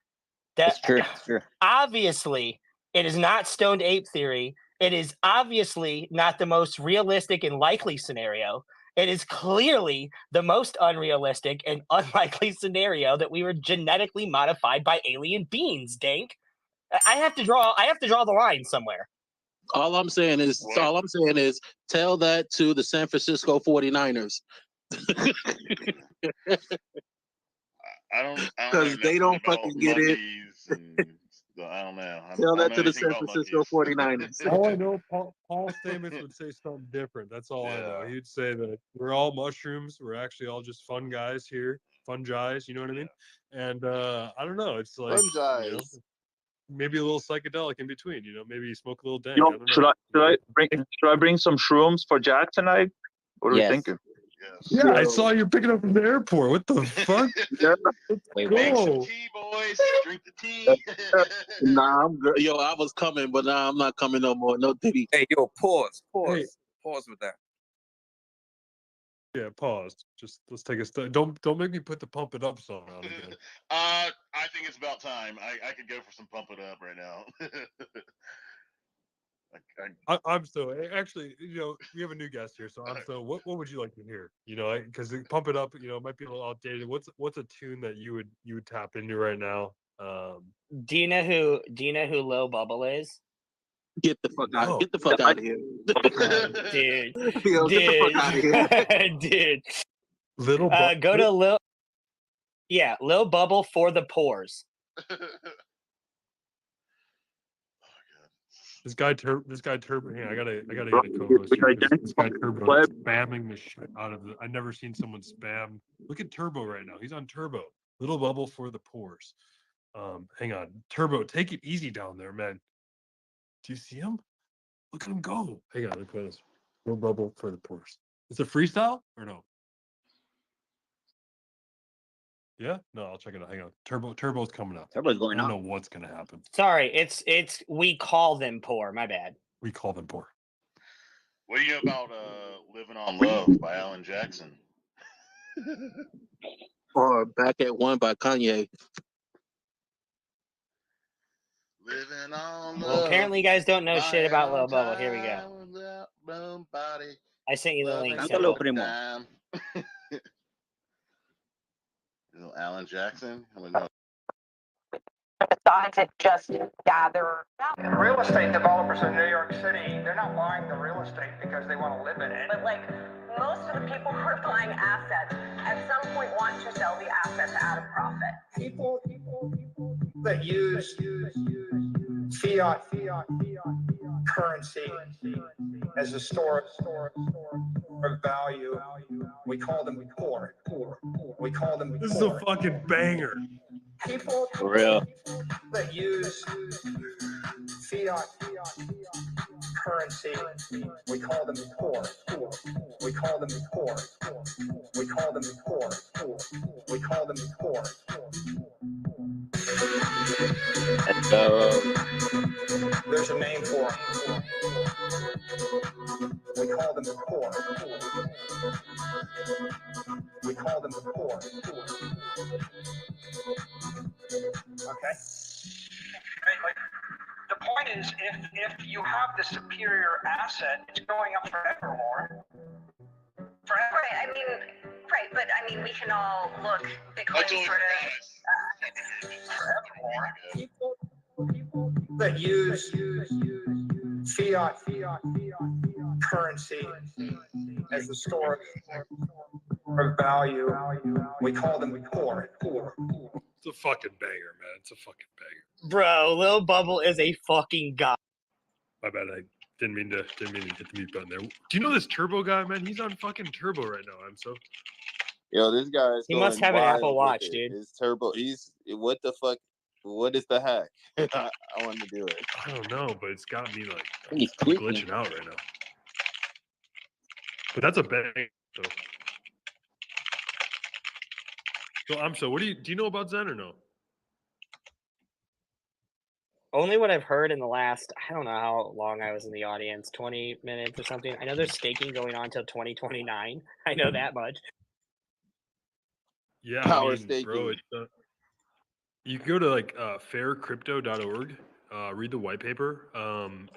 It's true. It's true. Obviously, it is not stoned ape theory. It is obviously not the most realistic and likely scenario. It is clearly the most unrealistic and unlikely scenario that we were genetically modified by alien beings, Dank. I have to draw the line somewhere. All I'm saying is tell that to the San Francisco 49ers. I don't Because they don't fucking get it. I don't know. Tell that to the San Francisco 49ers. All I know, Paul Stamets would say something different. That's all I know. He'd say that we're all mushrooms. We're actually all just fun guys here. Fungi's, you know what I mean? And I don't know. It's like, you know, maybe a little psychedelic in between. You know, maybe you smoke a little dank. Yo, I don't know. should I bring some shrooms for Jack tonight? What are we thinking? Yeah, I saw you picking up from the airport. What the fuck? Make some tea, boys. Drink the tea. Nah, I'm good. Yo, I was coming, but nah, I'm not coming no more. No diddy. Hey, yo, pause Hey. with that. Yeah, pause. Just let's take a step. Don't make me put the pump it up song on again. I think it's about time. I could go for some pump it up right now. I'm so actually, you know, we have a new guest here, so I'm so. What would you like to hear? You know, because pump it up, you know, might be a little outdated. What's a tune that you would tap into right now? Do you know who Lil Bubble is? Get the fuck out! Get the fuck out of here, dude! Yo, get the fuck out of here, dude! Little go to Lil Bubble for the pores. This guy Turbo. Hey, I gotta get a co-host here. This guy Turbo is spamming the shit out of the. I've never seen someone spam. Look at Turbo right now. He's on Turbo. Little Bubble for the pores. Hang on, Turbo. Take it easy down there, man. Do you see him? Look at him go. Hang on, look at this. Little Bubble for the pores. It's a freestyle or no? Yeah, no, I'll check it out. Hang on, Turbo's coming up. Turbo's going I on. don't know what's gonna happen. Sorry, it's we call them poor. My bad. We call them poor. What do you know about "Living on Love" by Alan Jackson? Or "Back at One" by Kanye. Living on love. Well, apparently you guys don't know shit about Lil Bubble. Here we go. I sent you the link. Alan Jackson. Decides to just gather. Real estate developers in New York City, they're not buying the real estate because they want to live in it. But like most of the people who are buying assets at some point want to sell the assets at a profit. People that use fiat currency as a store of value, we call them poor. We call them This is a fucking banger. People for real that use fiat currency, we call them poor. We call them poor. We call them poor. We call them poor. Let's go. There's a name for them. We call them poor. We call them poor. Okay. Like, the point is, if you have the superior asset, it's going up forevermore. But I mean, we can all look Bitcoin sort of forevermore. People that use fiat currency as the store of value, we call them poor. It's a fucking banger, man. It's a fucking banger. Bro, Lil Bubble is a fucking god. My bad. Didn't mean to hit the mute button there. Do you know this Turbo guy, man? He's on fucking Turbo right now. I'm so. Yo, this guy is He must going have an Apple wild with Watch, it. dude. His turbo. He's what the fuck? What is the hack? I want to do it. I don't know, but it's got me like He's I'm tweaking. glitching out right now. But that's a bang. So what do you know about Zen or no? Only what I've heard in the last, I don't know how long I was in the audience, 20 minutes or something. I know there's staking going on till 2029. I know that much. Yeah, Power bro, staking. it's you can go to like faircrypto.org, read the white paper.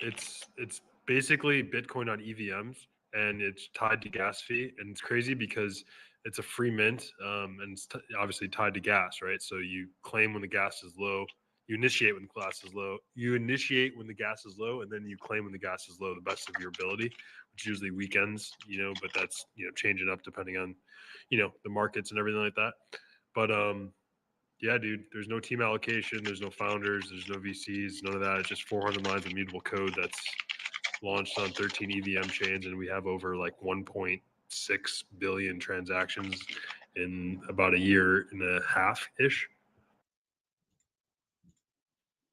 It's basically Bitcoin on EVMs, and it's tied to gas fee, and it's crazy because it's a free mint, and it's obviously tied to gas, right? So you claim when the gas is low, you initiate when the gas is low, and then you claim when the gas is low, the best of your ability, which is usually weekends, but that's changing up depending on the markets and everything like that. But yeah, dude, there's no team allocation, there's no founders, there's no VCs, none of that. It's just 400 lines of mutable code that's launched on 13 EVM chains, and we have over like 1.6 billion transactions in about a year and a half ish.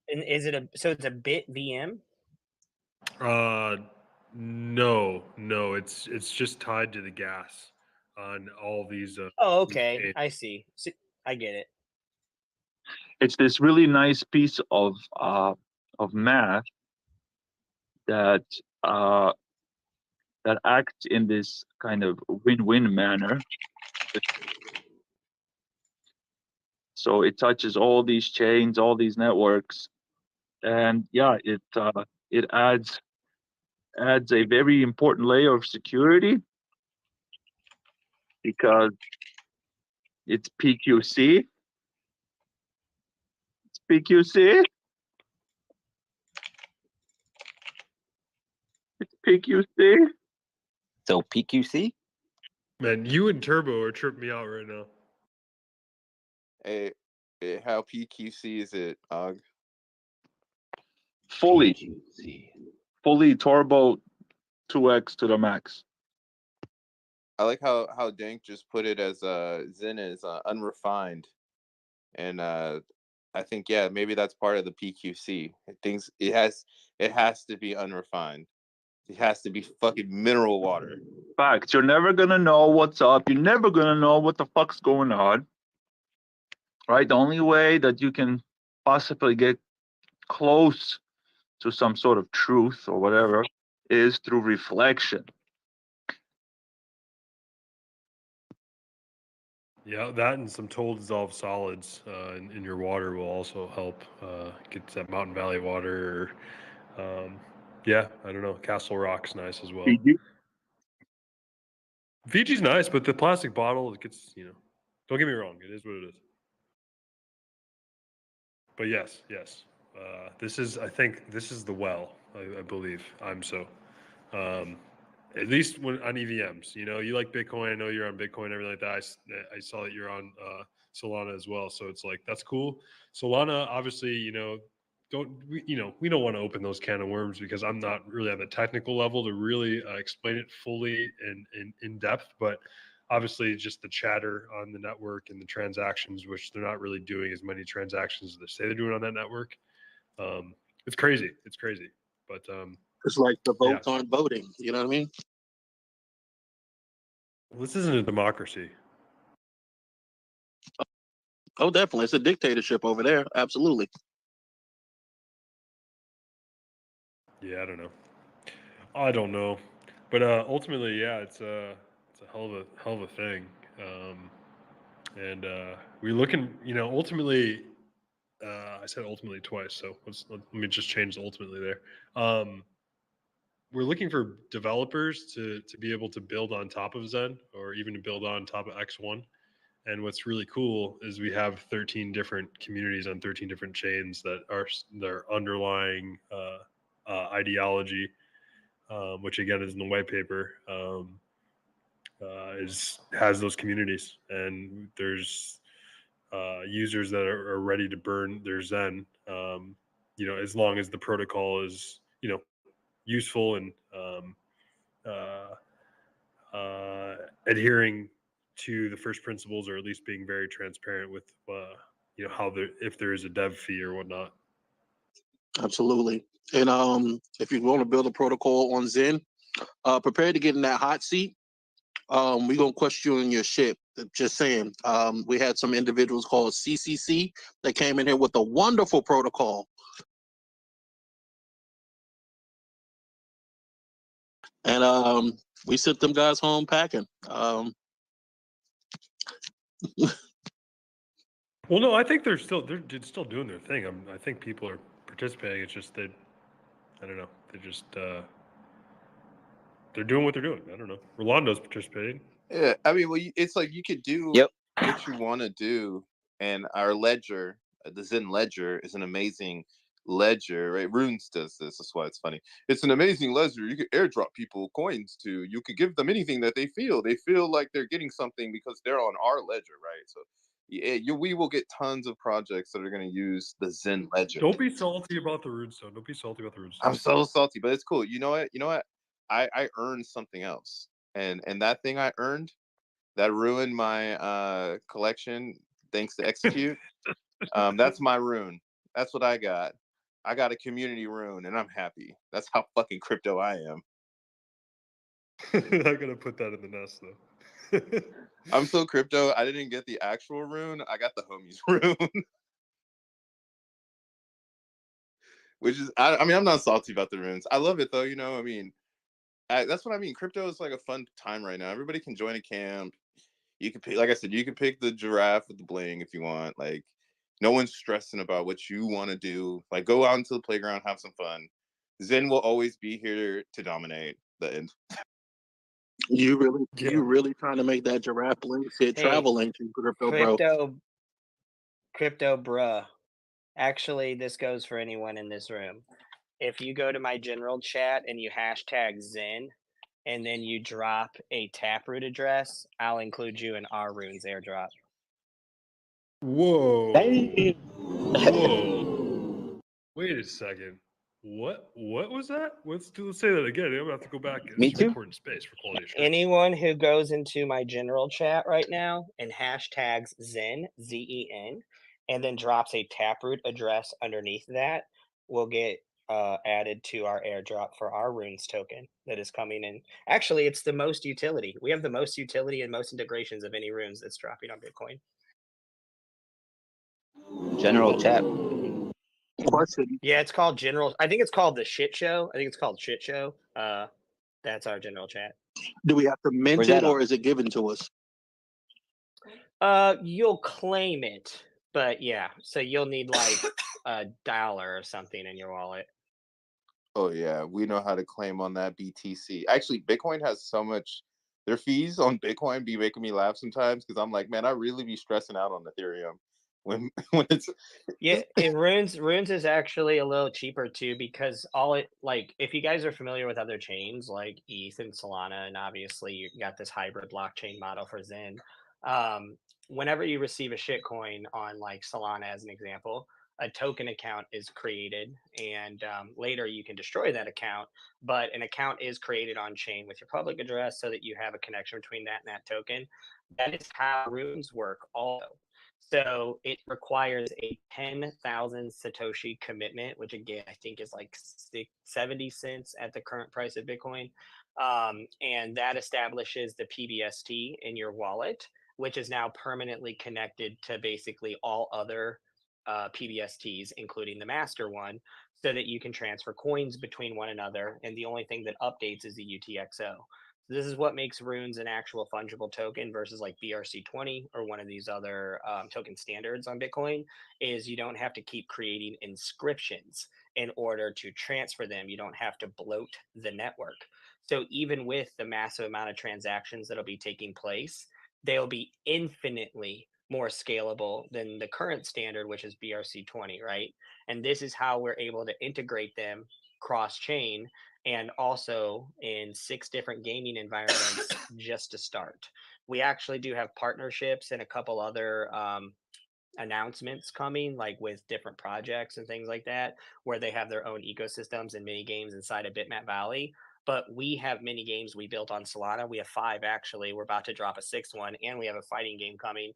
And is it it's a bit VM? No, it's just tied to the gas on all these. Oh, okay, I see. I get it. It's this really nice piece of math that acts in this kind of win-win manner. So it touches all these chains, all these networks, and yeah, it adds a very important layer of security because it's PQC. It's PQC. It's PQC. So PQC? Man, you and Turbo are tripping me out right now. Hey, how PQC is it, Og? Fully turbo 2x to the max. I like how Dank just put it as Zen is unrefined, and I think maybe that's part of the PQC. It has to be unrefined. It has to be fucking mineral water. Facts. You're never gonna know what's up. You're never gonna know what the fuck's going on. Right? The only way that you can possibly get close to some sort of truth or whatever is through reflection. Yeah, that and some toll dissolved solids in your water will also help get that Mountain Valley water. Yeah, I don't know. Castle Rock's nice as well. Fiji's nice, but the plastic bottle, it gets, don't get me wrong, it is what it is. But yes. I think this is the well, I believe. At least when on EVMs, you like Bitcoin. I know you're on Bitcoin, everything like that. I saw that you're on Solana as well. So it's like, that's cool. Solana, obviously, we don't want to open those can of worms because I'm not really on the technical level to really explain it fully and in depth. But obviously, just the chatter on the network and the transactions, which they're not really doing as many transactions as they say they're doing on that network. It's crazy. But it's like the votes aren't voting. You know what I mean? This isn't a democracy. Oh, definitely. It's a dictatorship over there. Absolutely. Yeah, I don't know. But ultimately, yeah, it's a hell of a thing. And we're looking, ultimately, I said ultimately twice, so let me just change the ultimately there. We're looking for developers to be able to build on top of Zen or even to build on top of X1. And what's really cool is we have 13 different communities on 13 different chains that are their underlying ideology, which again is in the white paper, has those communities, and there's users that are ready to burn their Zen, as long as the protocol is, useful and adhering to the first principles, or at least being very transparent with how if there is a dev fee or whatnot. Absolutely. And if you want to build a protocol on Zen, prepare to get in that hot seat. We're gonna question your shit. Just saying. We had some individuals called CCC that came in here with a wonderful protocol. And we sent them guys home packing. Well, no, I think they're still doing their thing. I think people are participating. It's just that I don't know. They're just they're doing what they're doing. I don't know. Rolando's participating. Yeah, I mean, well, it's like you could do what you want to do, and our ledger, the Zen ledger, is an amazing ledger, right? Runes does this. That's why it's funny. It's an amazing ledger. You could airdrop people coins to. You could give them anything that they feel. They feel like they're getting something because they're on our ledger, right? So, yeah, we will get tons of projects that are going to use the Zen ledger. Don't be salty about the runestone. Don't be salty about the runestone. I'm so salty, but it's cool. You know what? I earned something else, and that thing I earned that ruined my collection thanks to Execute. That's my rune. That's what I got. I got a community rune, and I'm happy. That's how fucking crypto I am. I'm gonna put that in the nest though. I'm so crypto. I didn't get the actual rune. I got the homies rune. Which is, I mean, I'm not salty about the runes. I love it though. I mean, that's what I mean. Crypto is like a fun time right now. Everybody can join a camp. You can pick, like I said, you can pick the giraffe with the bling if you want. Like, no one's stressing about what you want to do. Like, go out into the playground, have some fun. Zen will always be here to dominate the end. You really trying to make that giraffe bling shit travel ancient crypto, bro? Crypto, bruh. Actually, this goes for anyone in this room. If you go to my general chat and you hashtag Zen, and then you drop a Taproot address, I'll include you in our runes airdrop. Whoa. Whoa. Wait a second. What was that? Let's say that again. I'm gonna have to go back. Me too. Important space for quality assurance. Anyone who goes into my general chat right now and hashtags Zen, Zen, and then drops a Taproot address underneath that will get added to our airdrop for our runes token that is coming in. Actually, it's the most utility. We have the most utility and most integrations of any runes that's dropping on Bitcoin. General chat. Question. Yeah, it's called general. I think it's called the shit show. I think it's called shit show. That's our general chat. Do we have to mint it or is it given to us? You'll claim it, but yeah. So you'll need like $1 or something in your wallet. Oh yeah, we know how to claim on that BTC. Actually, Bitcoin has so much. Their fees on Bitcoin be making me laugh sometimes because I'm like, man, I really be stressing out on Ethereum when it's and runes is actually a little cheaper too because if you guys are familiar with other chains like ETH and Solana, and obviously you got this hybrid blockchain model for Zen. Whenever you receive a shitcoin on like Solana as an example, a token account is created, and later you can destroy that account, but an account is created on chain with your public address so that you have a connection between that and that token. That is how runes work also. So it requires a 10,000 Satoshi commitment, which again, I think is like 70 cents at the current price of Bitcoin. And that establishes the PBST in your wallet, which is now permanently connected to basically all other PBSTs, including the master one, so that you can transfer coins between one another. And the only thing that updates is the UTXO. So this is what makes runes an actual fungible token versus like BRC20 or one of these other token standards on Bitcoin, is you don't have to keep creating inscriptions in order to transfer them. You don't have to bloat the network. So even with the massive amount of transactions that'll be taking place, they'll be infinitely more scalable than the current standard, which is BRC20, right? And this is how we're able to integrate them cross-chain and also in 6 different gaming environments just to start. We actually do have partnerships and a couple other announcements coming, like with different projects and things like that, where they have their own ecosystems and mini games inside of Bitmap Valley. But we have mini games we built on Solana. We have 5 actually. We're about to drop a 6th one, and we have a fighting game coming.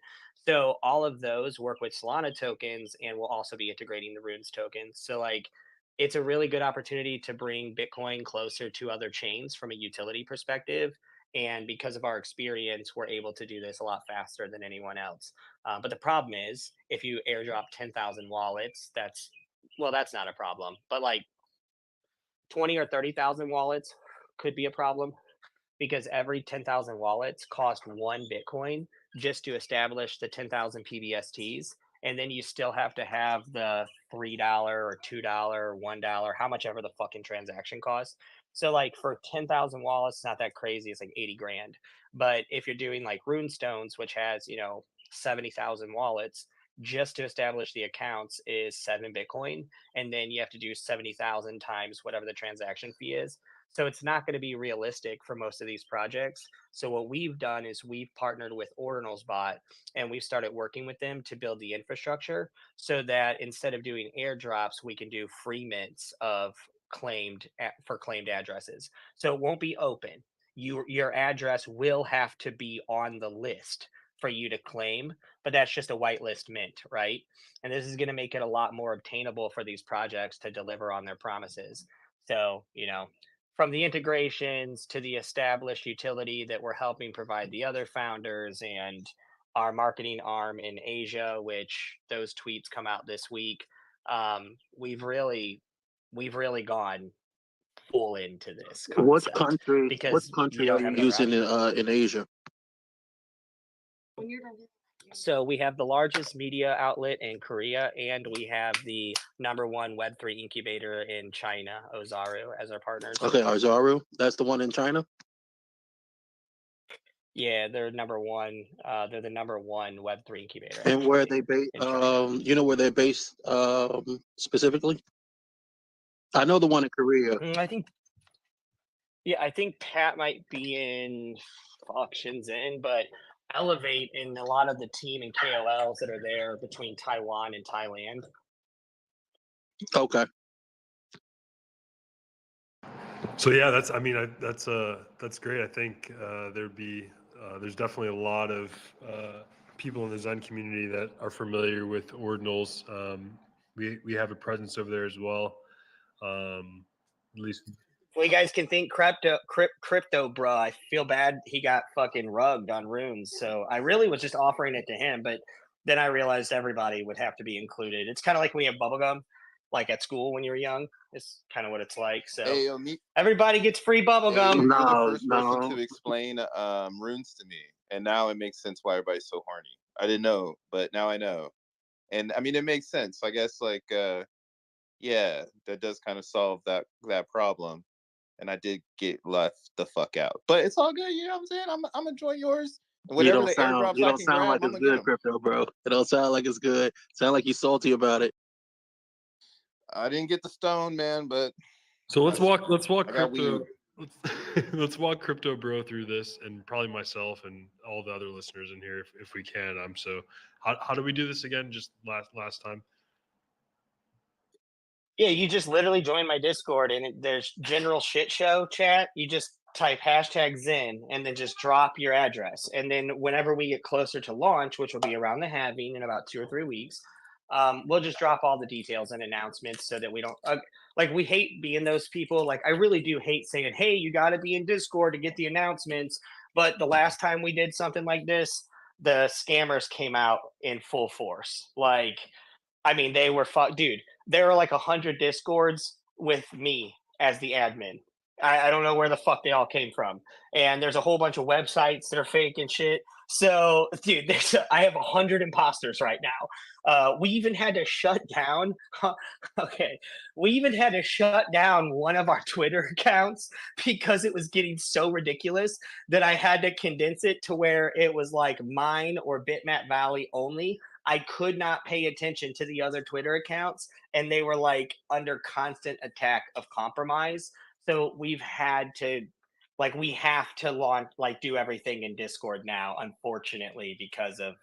So all of those work with Solana tokens, and we'll also be integrating the Runes tokens. So like, it's a really good opportunity to bring Bitcoin closer to other chains from a utility perspective. And because of our experience, we're able to do this a lot faster than anyone else. But the problem is, if you airdrop 10,000 wallets, that's not a problem. But like 20 or 30,000 wallets could be a problem, because every 10,000 wallets cost 1 Bitcoin just to establish the 10,000 PBSTs. And then you still have to have the $3 or $2 or $1, how much ever the fucking transaction costs. So like for 10,000 wallets, it's not that crazy. It's like 80 grand. But if you're doing like Runestones, which has, 70,000 wallets, just to establish the accounts is 7 Bitcoin. And then you have to do 70,000 times whatever the transaction fee is. So it's not going to be realistic for most of these projects. So what we've done is we've partnered with Ordinal's Bot, and we've started working with them to build the infrastructure so that instead of doing airdrops, we can do free mints of claimed addresses. So it won't be open. Your address will have to be on the list for you to claim, but that's just a whitelist mint, right? And this is going to make it a lot more obtainable for these projects to deliver on their promises. So, from the integrations to the established utility that we're helping provide the other founders, and our marketing arm in Asia, which those tweets come out this week, we've really gone full into this What concept country? What because you country are don't you have any using option. in Asia? So we have the largest media outlet in Korea, and we have the #1 Web3 incubator in China, Ozaru, as our partners. Okay, Arzaru, that's the one in China. Yeah, they're #1. They're the #1 Web3 incubator. And where are they actually, based? in China. You know where they're based specifically? I know the one in Korea. I think Pat might be in Shenzhen, but Elevate and a lot of the team and KOLs that are there between Taiwan and Thailand. Okay. So yeah, that's great. I think there's definitely a lot of people in the Zen community that are familiar with ordinals. We have a presence over there as well. At least. Well, you guys can think crypto, bro. I feel bad he got fucking rugged on Runes. So I really was just offering it to him, but then I realized everybody would have to be included. It's kind of like when you have bubblegum, like at school when you're young. It's kind of what it's like. So Hey, everybody gets free bubblegum. You're the first person to explain runes to me, and now it makes sense why everybody's so horny. I didn't know, but now I know, and I mean it makes sense. I guess yeah, that does kind of solve that problem. And I did get left the fuck out, but it's all good. You know what I'm saying? I'm enjoying yours. And You whatever don't the sound. airdrops You I don't can sound grab, like I'm it's gonna get good, them. crypto, bro. It don't sound like it's good. Sound like you salty about it. I didn't get the stone, man, but So let's walk I got crypto. weed. Let's walk crypto bro through this, and probably myself and all the other listeners in here if we can. So how do we do this again? Just last time. Yeah, you just literally join my Discord, and there's general shit show chat. You just type #Zen and then just drop your address. And then whenever we get closer to launch, which will be around the halving in about 2 or 3 weeks, we'll just drop all the details and announcements so that we don't like, we hate being those people. Like, I really do hate saying, hey, you got to be in Discord to get the announcements. But the last time we did something like this, the scammers came out in full force. Like, I mean, they were dude. There are like 100 Discords with me as the admin. I don't know where the fuck they all came from, and there's a whole bunch of websites that are fake and shit. So, dude, I have 100 imposters right now. We even had to shut down. Okay, we even had to shut down one of our Twitter accounts because it was getting so ridiculous that I had to condense it to where it was like mine or Bitmap Valley only. I could not pay attention to the other Twitter accounts, and they were like under constant attack of compromise. So we have to launch, like, do everything in Discord now, unfortunately, because of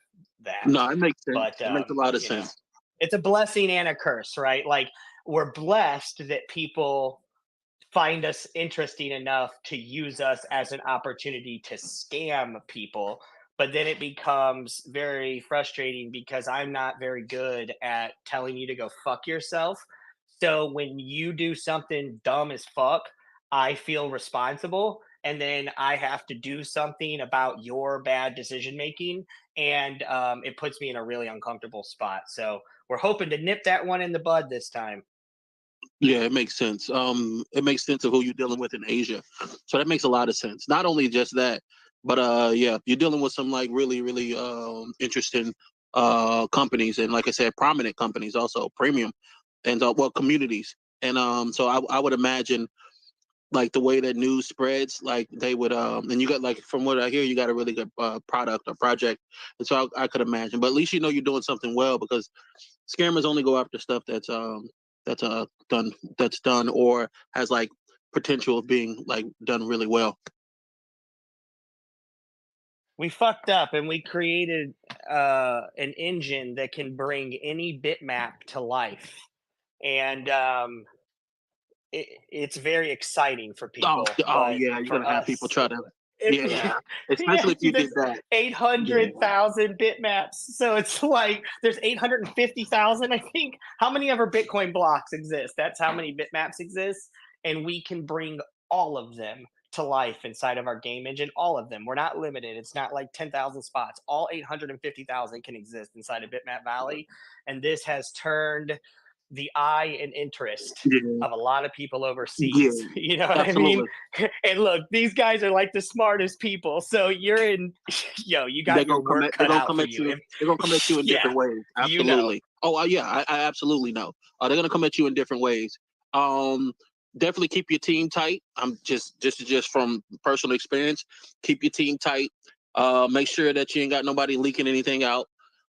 that. No, it makes sense. But It makes a lot of sense. It's a blessing and a curse, right? Like, we're blessed that people find us interesting enough to use us as an opportunity to scam people. But then it becomes very frustrating because I'm not very good at telling you to go fuck yourself. So when you do something dumb as fuck, I feel responsible. And then I have to do something about your bad decision making. And it puts me in a really uncomfortable spot. So we're hoping to nip that one in the bud this time. Yeah, it makes sense. It makes sense of who you're dealing with in Asia. So that makes a lot of sense. Not only just that, but yeah, you're dealing with some like really, really interesting companies, and like I said, prominent companies also, premium, and well, communities. And so I would imagine like the way that news spreads, like they would and you got, like, from what I hear, you got a really good product or project. And so I could imagine, but at least you know you're doing something well, because scammers only go after stuff that's done or has like potential of being like done really well. We fucked up and we created an engine that can bring any bitmap to life. And it's very exciting for people. Oh yeah, you're gonna have people try to. Yeah, especially if you did that. 800,000 bitmaps. So it's like there's 850,000, I think. How many ever Bitcoin blocks exist? That's how many bitmaps exist. And we can bring all of them to life inside of our game engine. All of them. We're not limited. It's not like 10,000 spots. All 850,000 can exist inside of Bitmap Valley. And this has turned the eye and interest of a lot of people overseas. You know what absolutely. I mean? And look, these guys are like the smartest people. So you're in, you got your work cut out for you. They're gonna come at you in different ways. Absolutely. You know. Oh yeah, I absolutely know. They're gonna come at you in different ways. Definitely keep your team tight. I'm just from personal experience. Keep your team tight. Make sure that you ain't got nobody leaking anything out.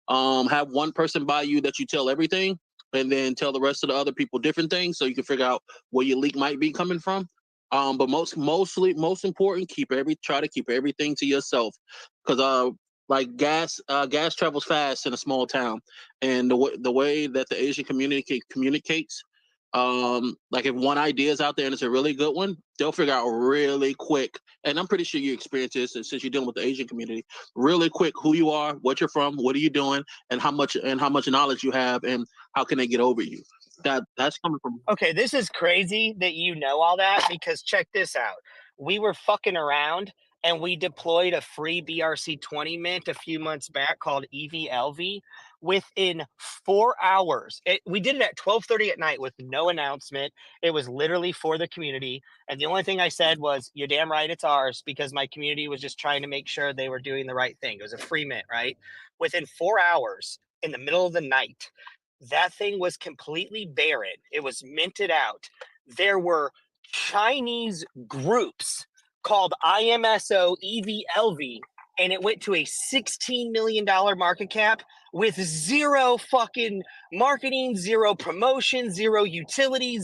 Have one person by you that you tell everything, and then tell the rest of the other people different things, so you can figure out where your leak might be coming from. But most important, try to keep everything to yourself, because like gas travels fast in a small town, and the way that the Asian community communicates, like if one idea is out there and it's a really good one, they'll figure out really quick. And I'm pretty sure you experience this, and since you're dealing with the Asian community, really quick who you are, what you're from, what are you doing, and how much knowledge you have, and how can they get over you. That's coming from. Okay, this is crazy that you know all that, because check this out. We were fucking around and we deployed a free BRC20 mint a few months back called EVLV. Within 4 hours, we did it at 12:30 at night with no announcement. It was literally for the community. And the only thing I said was, you're damn right, it's ours, because my community was just trying to make sure they were doing the right thing. It was a free mint, right? Within 4 hours, in the middle of the night, that thing was completely barren. It was minted out. There were Chinese groups called IMSO EVLV, and it went to a $16 million market cap with zero fucking marketing, zero promotion, zero utility,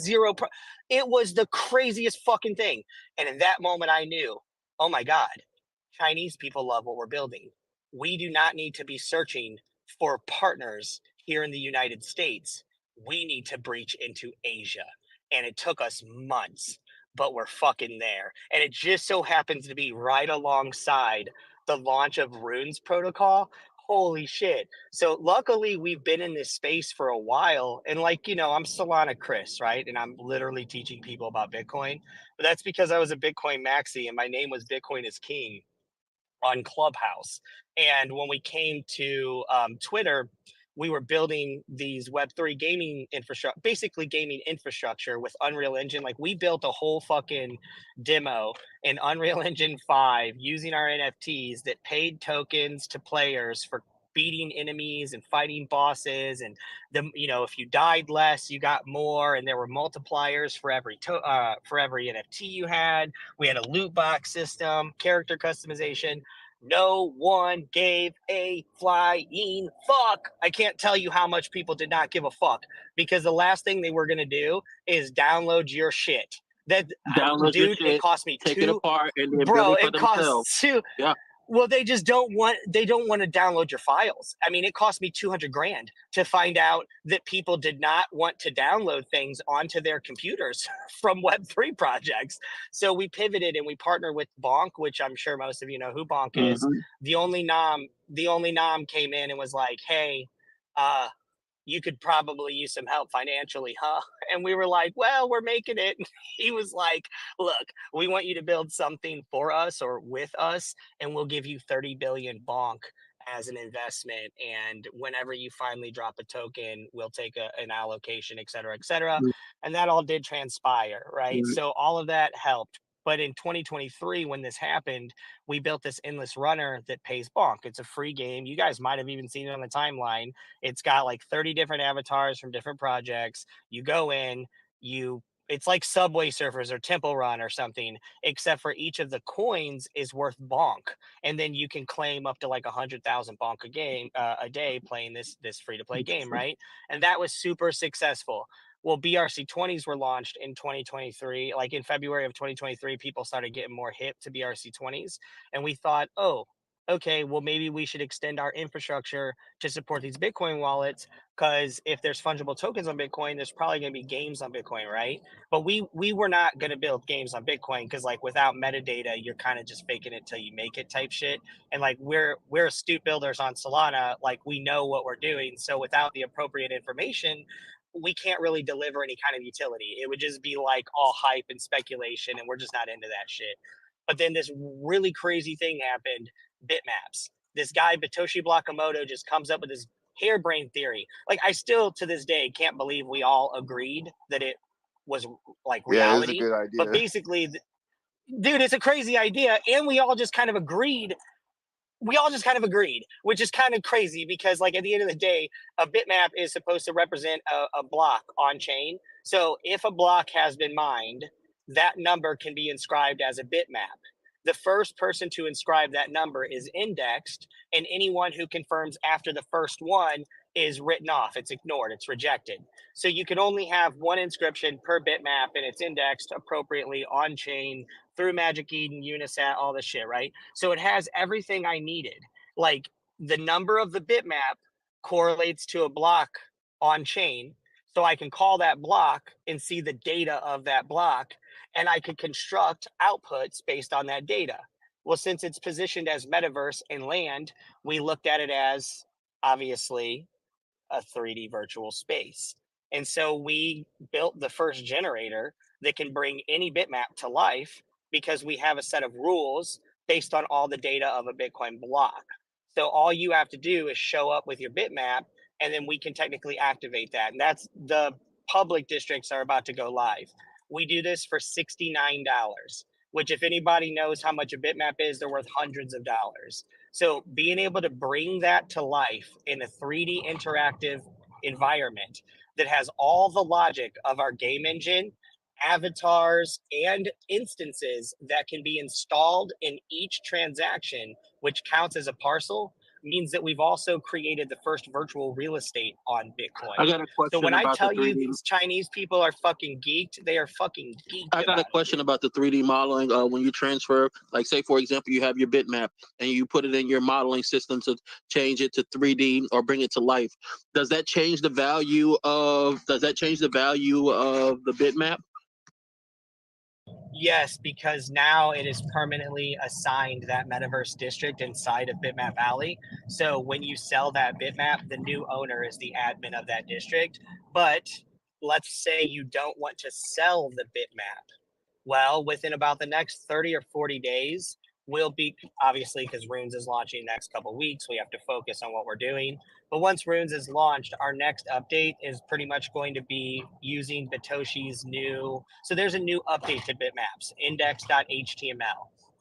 it was the craziest fucking thing. And in that moment, I knew, oh my God, Chinese people love what we're building. We do not need to be searching for partners here in the United States. We need to breach into Asia. And it took us months, but we're fucking there. And it just so happens to be right alongside the launch of Rune's protocol. Holy shit. So luckily we've been in this space for a while. And like, I'm Solana Chris, right? And I'm literally teaching people about Bitcoin. But that's because I was a Bitcoin maxi and my name was Bitcoin is King on Clubhouse. And when we came to Twitter, we were building these Web3 gaming infrastructure, basically gaming infrastructure with Unreal Engine. Like, we built a whole fucking demo in Unreal Engine 5 using our NFTs that paid tokens to players for beating enemies and fighting bosses. And if you died less, you got more. And there were multipliers for every NFT you had. We had a loot box system, character customization. No one gave a flying fuck. I can't tell you how much people did not give a fuck, because the last thing they were going to do is download your shit. That Download dude, your shit, it cost me take it apart, and then build it for themselves. Yeah. Well, they just don't want to download your files. I mean, it cost me $200,000 to find out that people did not want to download things onto their computers from Web3 projects. So we pivoted and we partnered with Bonk, which I'm sure most of you know who Bonk is. Mhm. The only nom came in and was like, "Hey, you could probably use some help financially, huh?" And we were like, "Well, we're making it." He was like, "Look, we want you to build something for us or with us, and we'll give you 30 billion bonk as an investment. And whenever you finally drop a token, we'll take an allocation, et cetera, et cetera." And that all did transpire, right? Mhm. So all of that helped. But in 2023, when this happened, we built this endless runner that pays bonk. It's a free game. You guys might have even seen it on the timeline. It's got like 30 different avatars from different projects. You go in, it's like Subway Surfers or Temple Run or something, except for each of the coins is worth bonk, and then you can claim up to like 100,000 bonk a day playing this free to play game, right? And that was super successful. Well, BRC20s were launched in 2023. Like in February of 2023, people started getting more hip to BRC20s, and we thought, oh, okay, well, maybe we should extend our infrastructure to support these Bitcoin wallets, because if there's fungible tokens on Bitcoin, there's probably going to be games on Bitcoin, right? But we were not going to build games on Bitcoin, because like without metadata, you're kind of just faking it till you make it type shit. And like we're astute builders on Solana, like we know what we're doing. So without the appropriate information, we can't really deliver any kind of utility. It would just be like all hype and speculation, and we're just not into that shit. But then this really crazy thing happened. Bitmaps. This guy Batoshi Nakamoto just comes up with this harebrained theory. Like I still to this day can't believe we all agreed that it was like Yeah, it was a reality. good But idea. basically, dude, it's a crazy idea, and we all just kind of agreed. Which is kind of crazy because, like, at the end of the day, a bitmap is supposed to represent a block on chain. So if a block has been mined, that number can be inscribed as a bitmap. The first person to inscribe that number is indexed, and anyone who confirms after the first one is written off. It's ignored, it's rejected. So you can only have one inscription per bitmap, and it's indexed appropriately on chain through Magic Eden, Unisat, all this shit, right? So it has everything I needed. Like the number of the bitmap correlates to a block on chain. So I can call that block and see the data of that block, and I can construct outputs based on that data. Well, since it's positioned as metaverse and land, we looked at it as obviously a 3D virtual space. And so we built the first generator that can bring any bitmap to life, because we have a set of rules based on all the data of a Bitcoin block. So all you have to do is show up with your bitmap, and then we can technically activate that. And that's the public districts are about to go live. We do this for $69, which if anybody knows how much a bitmap is, they're worth hundreds of dollars. So being able to bring that to life in a 3D interactive environment that has all the logic of our game engine, avatars, and instances that can be installed in each transaction, which counts as a parcel, means that we've also created the first virtual real estate on Bitcoin. I got a So when question I about the tell you 3D. these Chinese people are fucking geeked, they are fucking geeked I got about a it. question about the 3D modeling. When you transfer, like say for example, you have your bitmap and you put it in your modeling system to change it to 3D or bring it to life. Does that change the value of? Does that change the value of the bitmap? Yes, because now it is permanently assigned that metaverse district inside of Bitmap Alley. So when you sell that bitmap, the new owner is the admin of that district. But let's say you don't want to sell the bitmap. Well, within about the next 30 or 40 days, we'll be obviously, because Runes is launching next couple of weeks, we have to focus on what we're doing. But once Runes is launched, our next update is pretty much going to be using Batoshi's new. So there's a new update to bitmaps, index.html.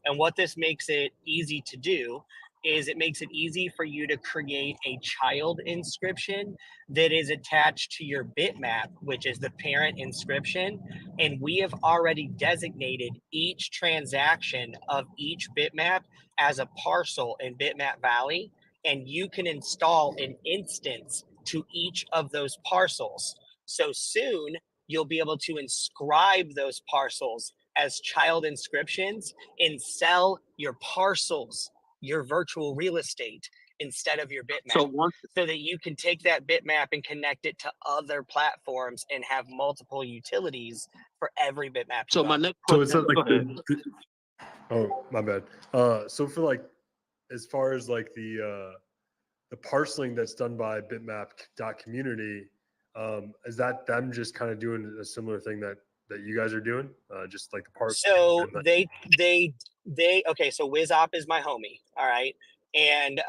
And what this makes it easy to do is it makes it easy for you to create a child inscription that is attached to your bitmap, which is the parent inscription. And we have already designated each transaction of each bitmap as a parcel in Bitmap Valley, and you can install an instance to each of those parcels. So soon you'll be able to inscribe those parcels as child inscriptions and sell your parcels your virtual real estate instead of your bitmap, So once so that you can take that bitmap and connect it to other platforms and have multiple utilities for every bitmap you so my own. next So question. is that like Go ahead. oh, my bad. So for like, as far as like the parceling that's done by bitmap.community, is that them just kind of doing a similar thing that you guys are doing? Just like the parceling So and like, they okay, so WizOp is my homie, all right? And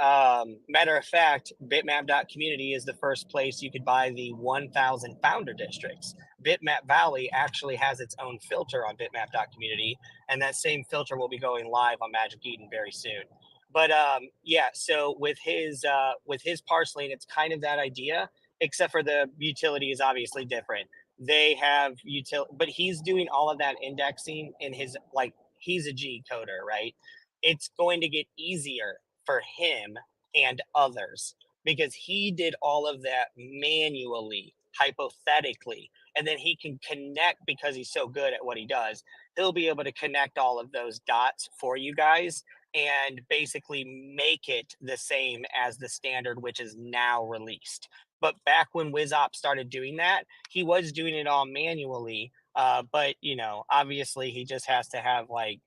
matter of fact, bitmap.community is the first place you could buy the 1,000 founder districts. Bitmap Valley actually has its own filter on bitmap.community, and that same filter will be going live on Magic Eden very soon. But yeah, so with his parceling, it's kind of that idea, except for the utility is obviously different. They have but he's doing all of that indexing in his, like, he's a G coder, right? It's going to get easier for him and others because he did all of that manually, hypothetically, and then he can connect because he's so good at what he does. He'll be able to connect all of those dots for you guys and basically make it the same as the standard, which is now released. But back when WizOp started doing that, he was doing it all manually. But obviously he just has to have like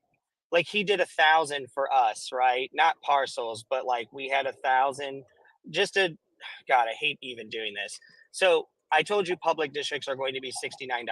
he did 1,000 for us, right? Not parcels, but like we had 1,000 just to, God, I hate even doing this. So I told you public districts are going to be $69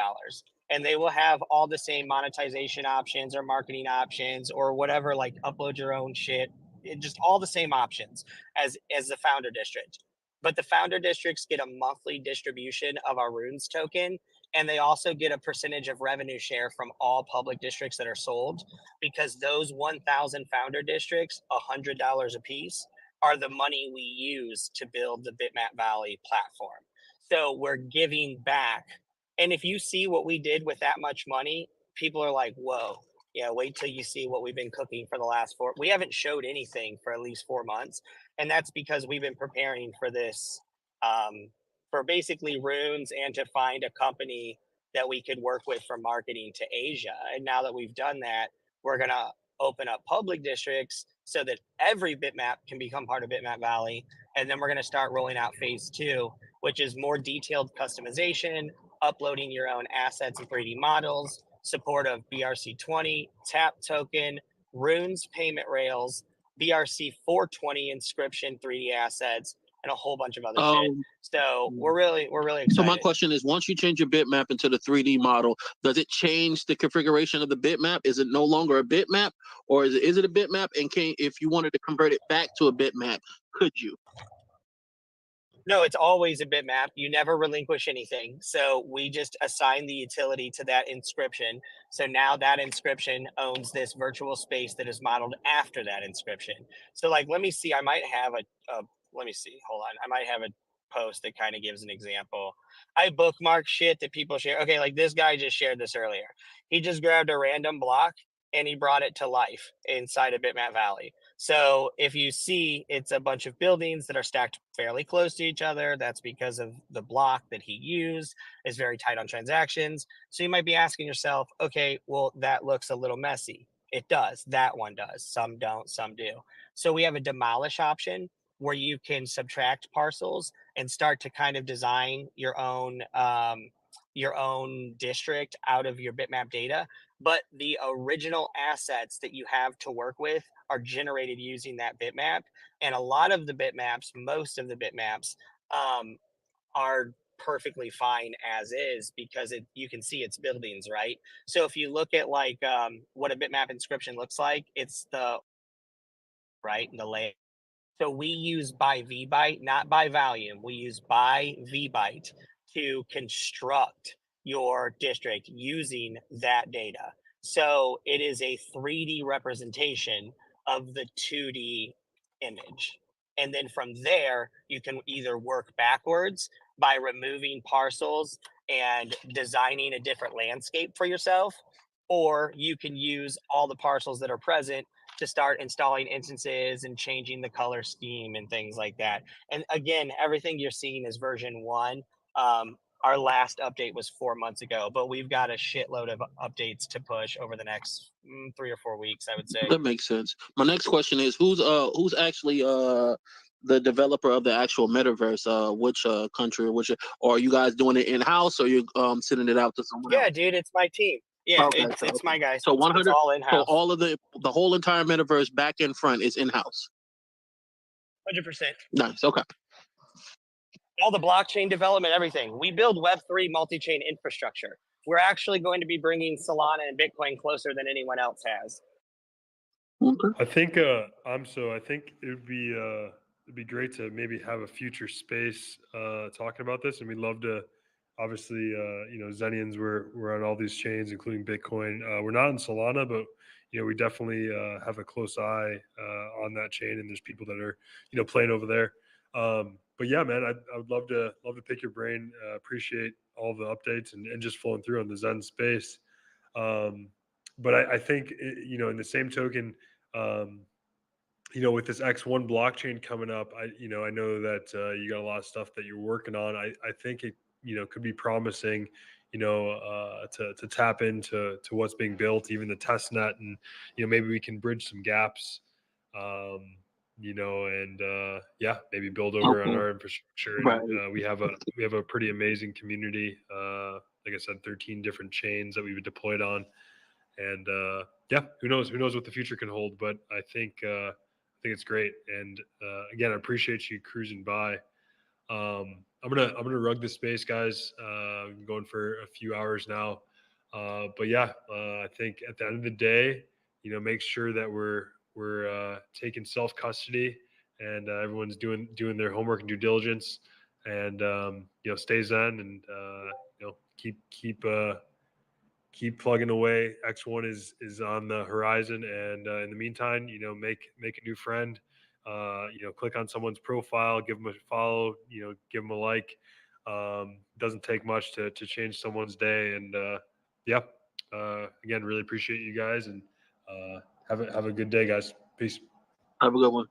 and they will have all the same monetization options or marketing options or whatever, like upload your own shit, just all the same options as the founder district. But the founder districts get a monthly distribution of our runes token, and they also get a percentage of revenue share from all public districts that are sold, because those 1,000 founder districts, $100 a piece, are the money we use to build the Bitmap Valley platform. So we're giving back. And if you see what we did with that much money, people are like, whoa, yeah, wait till you see what we've been cooking for the last 4. We haven't showed anything for at least 4 months. And that's because we've been preparing for this, for basically runes and to find a company that we could work with for marketing to Asia. And now that we've done that, we're going to open up public districts so that every bitmap can become part of Bitmap Valley. And then we're going to start rolling out phase 2, which is more detailed customization, uploading your own assets and 3D models, support of BRC20, tap token, runes payment rails, BRC 420 inscription 3D assets, and a whole bunch of other shit. So we're really excited. So my question is, once you change your bitmap into the 3D model, does it change the configuration of the bitmap? Is it no longer a bitmap, or is it a bitmap? And if you wanted to convert it back to a bitmap, could you? No, it's always a bitmap. You never relinquish anything. So we just assign the utility to that inscription. So now that inscription owns this virtual space that is modeled after that inscription. So like, let me see, I might have let me see, hold on. I might have a post that kind of gives an example. I bookmark shit that people share. Okay, like this guy just shared this earlier. He just grabbed a random block and he brought it to life inside of Bitmap Valley. So if you see, it's a bunch of buildings that are stacked fairly close to each other. That's because of the block that he used is very tight on transactions. So you might be asking yourself, okay, well, that looks a little messy. It does. That one does. Some don't, some do. So we have a demolish option where you can subtract parcels and start to kind of design your own district out of your bitmap data. But the original assets that you have to work with are generated using that bitmap. And a lot of the bitmaps, most of the bitmaps, are perfectly fine as is because you can see its buildings, right? So if you look at like what a bitmap inscription looks like, it's the right and the layout. So we use by vbyte, not by volume. We use by vbyte to construct your district using that data. So it is a 3D representation of the 2D image. And then from there, you can either work backwards by removing parcels and designing a different landscape for yourself, or you can use all the parcels that are present to start installing instances and changing the color scheme and things like that. And again, everything you're seeing is version 1. our last update was 4 months ago, but we've got a shitload of updates to push over the next 3 or 4 weeks, I would say. That makes sense. My next question is who's actually the developer of the actual metaverse? Which country? Or are you guys doing it in house, or you sending it out to someone else? Yeah, dude, it's my team. Yeah, Okay, it's my guys. So It's 100. all in So house. all of the whole entire metaverse, back and front, is in house. 100%. Nice. Okay. All the blockchain development, everything. We build Web3 multi-chain infrastructure. We're actually going to be bringing Solana and Bitcoin closer than anyone else has. I think I think it'd be great to maybe have a future space talking about this, and we'd love to. Obviously, Zenians we're on all these chains, including Bitcoin. We're not in Solana, but we definitely have a close eye on that chain, and there's people that are playing over there. But yeah, man, I would love to pick your brain. Appreciate all the updates and just flowing through on the Zen space. But I think in the same token, with this X1 blockchain coming up, I know that you got a lot of stuff that you're working on. I think it could be promising, to tap into what's being built, even the test net, and maybe we can bridge some gaps, and maybe build over on our infrastructure. Right. And, we have a pretty amazing community. Like I said, 13 different chains that we've deployed on, and who knows what the future can hold. But I think it's great. And again, I appreciate you cruising by. I'm gonna rug this space, guys. I've been going for a few hours now, but yeah, I think at the end of the day, make sure that we're taking self custody, and everyone's doing their homework and due diligence, and stay zen, and keep plugging away. X1 is on the horizon, and in the meantime, make a new friend. Click on someone's profile, give them a follow, give them a like. Doesn't take much to change someone's day. And again, really appreciate you guys, and have a good day, guys. Peace. Have a good one.